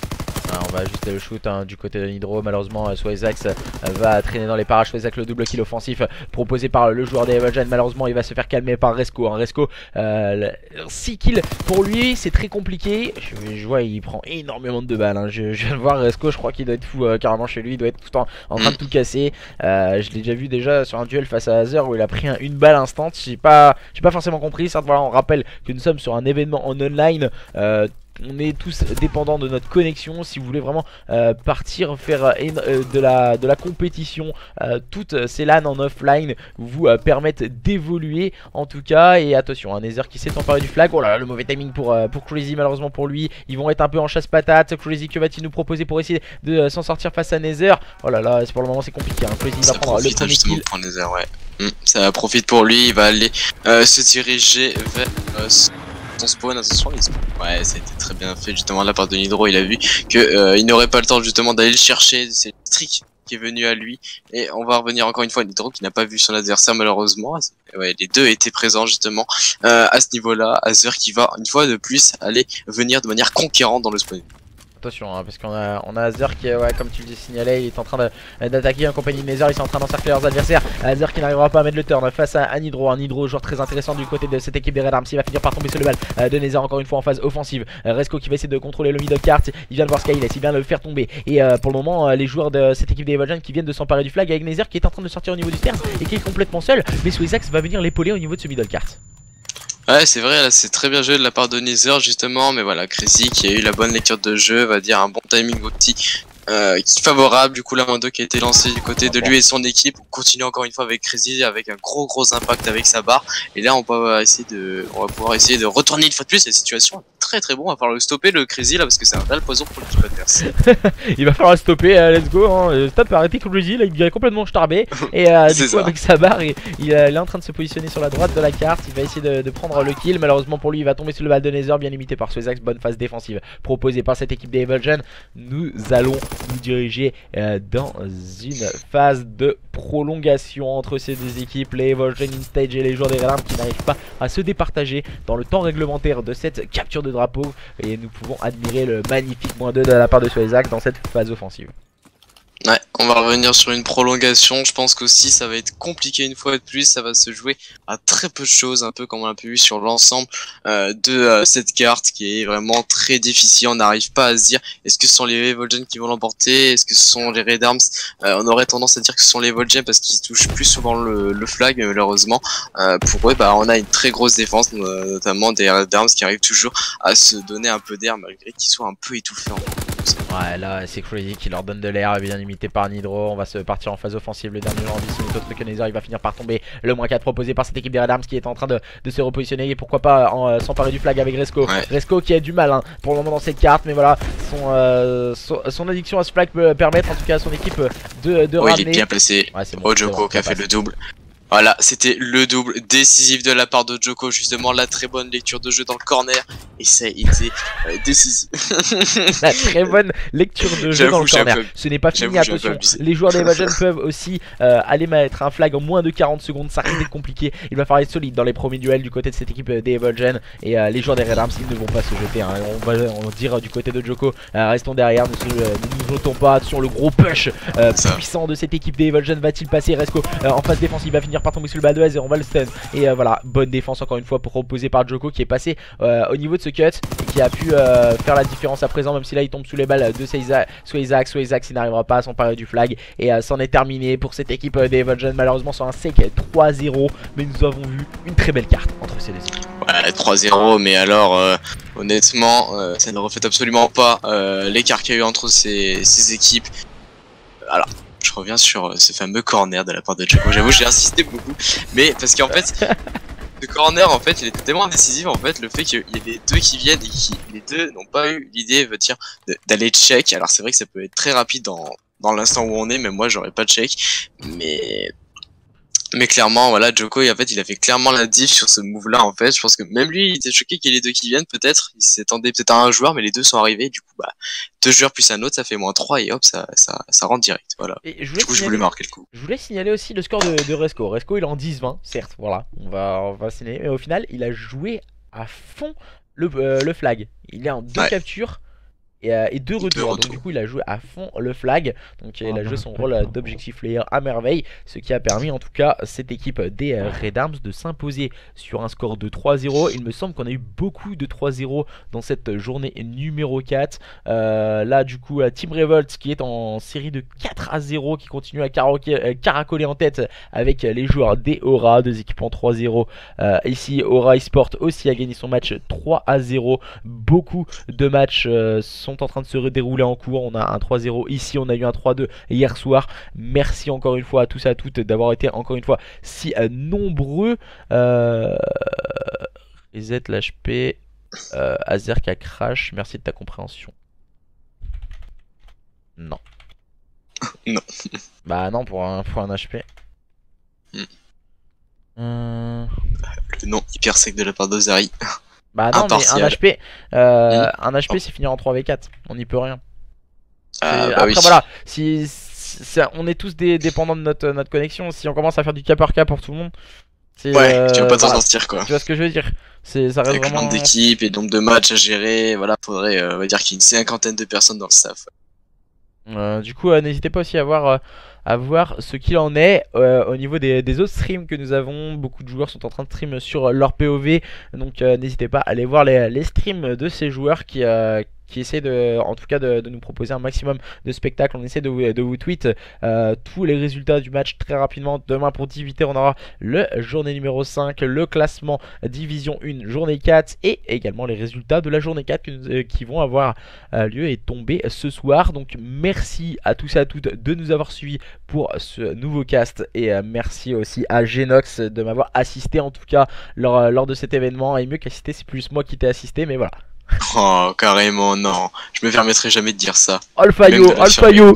On va ajuster le shoot du côté de Nidro. Malheureusement, Swizax va traîner dans les parages. Swizax, le double kill offensif proposé par le joueur des Evolgen. Malheureusement, il va se faire calmer par Resco. Resco, 6 kills pour lui, c'est très compliqué. Je vois, il prend énormément de balles. Je viens de voir Resco, je crois qu'il doit être fou carrément chez lui. Il doit être tout le temps en train de tout casser. Je l'ai déjà vu déjà sur un duel face à Azer où il a pris une balle instant. J'ai pas forcément compris. Certes, voilà, on rappelle que nous sommes sur un événement en online. On est tous dépendants de notre connexion. Si vous voulez vraiment partir faire de la compétition, toutes ces LAN en offline vous permettent d'évoluer en tout cas. Et attention, un Nether qui s'est emparé du flag. Oh là là, le mauvais timing pour Crazy, malheureusement pour lui. Ils vont être un peu en chasse patate. Crazy, que va-t-il nous proposer pour essayer de s'en sortir face à Nether? Oh là là, pour le moment c'est compliqué. Crazy va prendre le premier kill. Pour Nether, ouais. Ça profite pour lui. Il va aller se diriger vers son spawn. Attention, ouais, ça a été très bien fait justement de la part de Nidro. Il a vu que il n'aurait pas le temps justement d'aller le chercher. C'est le trick qui est venu à lui. Et on va revenir encore une fois à Nidro qui n'a pas vu son adversaire malheureusement. Ouais, les deux étaient présents justement à ce niveau-là. Azer qui va une fois de plus aller venir de manière conquérante dans le spawn. Attention parce qu'on a Azer qui, ouais, comme tu le signalais, il est en train d'attaquer en compagnie de Nether. Ils sont en train d'encercler leurs adversaires. Azer qui n'arrivera pas à mettre le turn face à Nidro. Un Nidro, joueur très intéressant du côté de cette équipe des Red Arms. Il va finir par tomber sur le bal de Nether encore une fois en phase offensive. Resco qui va essayer de contrôler le middle cart. Il vient de voir Skyless, il vient de le faire tomber. Et pour le moment, les joueurs de cette équipe des Evolgen qui viennent de s'emparer du flag avec Nether qui est en train de sortir au niveau du stern et qui est complètement seul. Mais Swizax va venir l'épauler au niveau de ce middle cart. Ouais, c'est vrai, là c'est très bien joué de la part de Nether justement, mais voilà, Crazy qui a eu la bonne lecture de jeu, va dire un bon timing aussi, qui est favorable. Du coup, la main 2 qui a été lancée du côté de lui et son équipe. On continue encore une fois avec Crazy avec un gros impact avec sa barre. Et là, on va pouvoir essayer de retourner une fois de plus la situation. Très bon, on va falloir le stopper le Crazy là parce que c'est un vrai poison pour l'équipe adverse. Il va falloir le stopper, let's go, stop, arrêtez Crazy, là il est complètement starbé. Et du coup avec sa barre, il est en train de se positionner sur la droite de la carte. Il va essayer de prendre le kill, malheureusement pour lui il va tomber sur le bal de Nether, bien limité par Swizax. Bonne phase défensive proposée par cette équipe des Evolgen. Nous allons nous diriger dans une phase de prolongation entre ces deux équipes, les Evolgen in stage et les joueurs des Red Arms qui n'arrivent pas à se départager dans le temps réglementaire de cette capture de drapeau. Et nous pouvons admirer le magnifique -2 de la part de Swizax dans cette phase offensive. Ouais, on va revenir sur une prolongation. Je pense qu'aussi ça va être compliqué une fois de plus. Ça va se jouer à très peu de choses, un peu comme on a pu vu sur l'ensemble de cette carte qui est vraiment très difficile. On n'arrive pas à se dire est-ce que ce sont les Evolgen qui vont l'emporter, est-ce que ce sont les Red Arms. On aurait tendance à dire que ce sont les Evolgen parce qu'ils touchent plus souvent le flag, mais malheureusement pour eux on a une très grosse défense, notamment des Red Arms qui arrivent toujours à se donner un peu d'air malgré qu'ils soient un peu étouffés. Ouais, là c'est Crazy qui leur donne de l'air, bien limité par Nidro. On va se partir en phase offensive. Le dernier round ici, autre que Nether, il va finir par tomber. Le -4 proposé par cette équipe des Red Arms qui est en train de se repositionner. Et pourquoi pas s'emparer du flag avec Resco. Ouais. Resco qui a du mal pour le moment dans cette carte, mais voilà, son addiction à ce flag peut permettre en tout cas à son équipe de ramener. Il est bien placé. Ouais, bon, Joko qui a fait le double. Voilà, c'était le double décisif de la part de Joko, justement la très bonne lecture de jeu dans le corner, et ça a été décisif. La très bonne lecture de jeu dans le corner. Ce n'est pas fini, attention, les joueurs des Evolgen peuvent aussi aller mettre un flag en moins de 40 secondes, ça risque d'être compliqué. Il va falloir être solide dans les premiers duels du côté de cette équipe des Evolgen, et les joueurs des Red Arms, ils ne vont pas se jeter, hein. On va dire du côté de Joko, restons derrière, ne nous jetons pas sur le gros push puissant de cette équipe des Evolgen. Va-t-il passer? Resco en phase défensive, il va finir par tomber sur le bas de Azer, on va le stun. Et voilà, bonne défense encore une fois proposée par Joko qui est passé au niveau de ce cut et qui a pu faire la différence à présent, même si là il tombe sous les balles de Swizax. Swizax il n'arrivera pas à s'emparer du flag et c'en est terminé pour cette équipe des Evolgen, malheureusement sur un sec 3-0, mais nous avons vu une très belle carte entre ces deux équipes. Ouais, 3-0, mais alors honnêtement ça ne reflète absolument pas l'écart qu'il y a eu entre ces équipes. Alors je reviens sur ce fameux corner de la part de Joko. J'avoue, j'ai insisté beaucoup, mais parce qu'en fait, ce corner, en fait, il était tellement décisif, en fait, le fait qu'il y ait les deux qui viennent et qui les deux n'ont pas eu l'idée, veut dire, d'aller check. Alors c'est vrai que ça peut être très rapide dans l'instant où on est, même moi, j'aurais pas de check, mais Mais clairement, voilà, Joko, en fait, il a fait clairement la diff sur ce move-là, en fait. Je pense que même lui, il était choqué qu'il y ait les deux qui viennent, peut-être. Il s'attendait peut-être à un joueur, mais les deux sont arrivés. Du coup, bah, deux joueurs plus un autre, ça fait -3 et hop, ça rentre direct. Voilà. Et Du coup, je voulais marquer le coup. je voulais signaler aussi le score de Resco. Resco, il est en 10-20, certes, voilà, on va signaler. Mais au final, il a joué à fond le flag. Il est en 2 Ouais. captures et 2 retours. Donc retours. du coup il a joué à fond le flag. Donc il a joué son rôle d'objectif player à merveille. Ce qui a permis en tout cas cette équipe des Red Arms de s'imposer sur un score de 3-0. Il me semble qu'on a eu beaucoup de 3-0 dans cette journée numéro 4. Là du coup Team Revolt qui est en série de 4-0, qui continue à caracoler en tête avec les joueurs des Aura, deux équipes en 3-0. Ici Aura Esport aussi a gagné son match 3-0. Beaucoup de matchs sont en train de se dérouler en cours. On a un 3-0 ici, on a eu un 3-2 hier soir. Merci encore une fois à tous et à toutes d'avoir été encore une fois si nombreux. Reset l'HP, Azerk a crash, merci de ta compréhension. Non. Non. Bah non pour un HP. Le nom hyper sec de la part d'Ozari. Bah non, Impartial. mais un HP c'est finir en 3v4, on n'y peut rien. Bah Après oui. voilà, on est tous dépendants de notre connexion. Si on commence à faire du cas par cas pour tout le monde, Ouais, tu vas pas t'en voilà. sortir quoi. Tu vois ce que je veux dire? Ça reste Avec le vraiment. nombre d'équipes et le nombre de matchs à gérer, voilà, faudrait, on va dire qu'il y a une cinquantaine de personnes dans le staff. Du coup, n'hésitez pas aussi à voir ce qu'il en est au niveau des autres streams que nous avons. Beaucoup de joueurs sont en train de stream sur leur POV, donc n'hésitez pas à aller voir les streams de ces joueurs qui essaient en tout cas de nous proposer un maximum de spectacles. On essaie de vous tweet tous les résultats du match très rapidement. Demain pour 18h on aura le journée numéro 5, le classement division 1 journée 4 et également les résultats de la journée 4 qui vont avoir lieu et tomber ce soir. Donc merci à tous et à toutes de nous avoir suivis pour ce nouveau cast et merci aussi à Genox de m'avoir assisté en tout cas lors de cet événement. Et mieux qu'assister, c'est plus moi qui t'ai assisté, mais voilà. Oh, carrément, non. Je me permettrai jamais de dire ça. Alphayo, Même de Alphayo.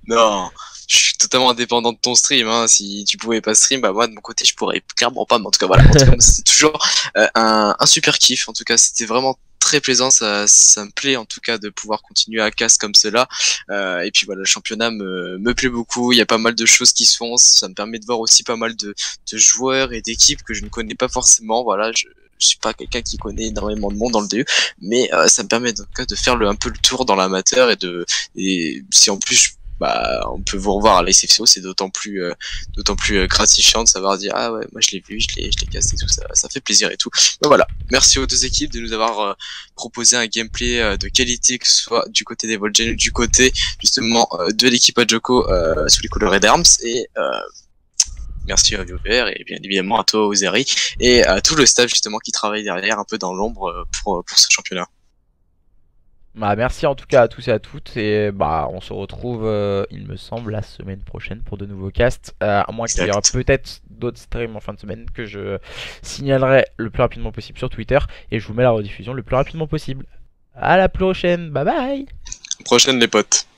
Non, je suis totalement indépendant de ton stream. Hein. Si tu pouvais pas stream, bah moi de mon côté, je pourrais clairement pas. Mais en tout cas, voilà. En tout cas, c'est toujours un super kiff. En tout cas, c'était vraiment très plaisant. Ça me plaît en tout cas de pouvoir continuer à cast comme cela. Et puis voilà, le championnat me plaît beaucoup. Il y a pas mal de choses qui se font. Ça me permet de voir aussi pas mal de joueurs et d'équipes que je ne connais pas forcément. Voilà, je suis pas quelqu'un qui connaît énormément de monde dans le DE, mais ça me permet en tout cas de faire un peu le tour dans l'amateur et si en plus bah on peut vous revoir à la SFCO, c'est d'autant plus gratifiant de savoir dire ah ouais moi je l'ai vu, je l'ai casté, tout ça, ça fait plaisir et tout. Donc voilà, merci aux deux équipes de nous avoir proposé un gameplay de qualité, que ce soit du côté des Volgen ou du côté justement de l'équipe à Joko sous les couleurs Red Arms et merci à Viover et bien évidemment à toi Ozeri et à tout le staff justement qui travaille derrière un peu dans l'ombre pour ce championnat. Bah merci en tout cas à tous et à toutes et bah on se retrouve il me semble la semaine prochaine pour de nouveaux casts, à moins qu'il y aura peut-être d'autres streams en fin de semaine que je signalerai le plus rapidement possible sur Twitter et je vous mets la rediffusion le plus rapidement possible. À la prochaine, bye bye. Prochaine les potes.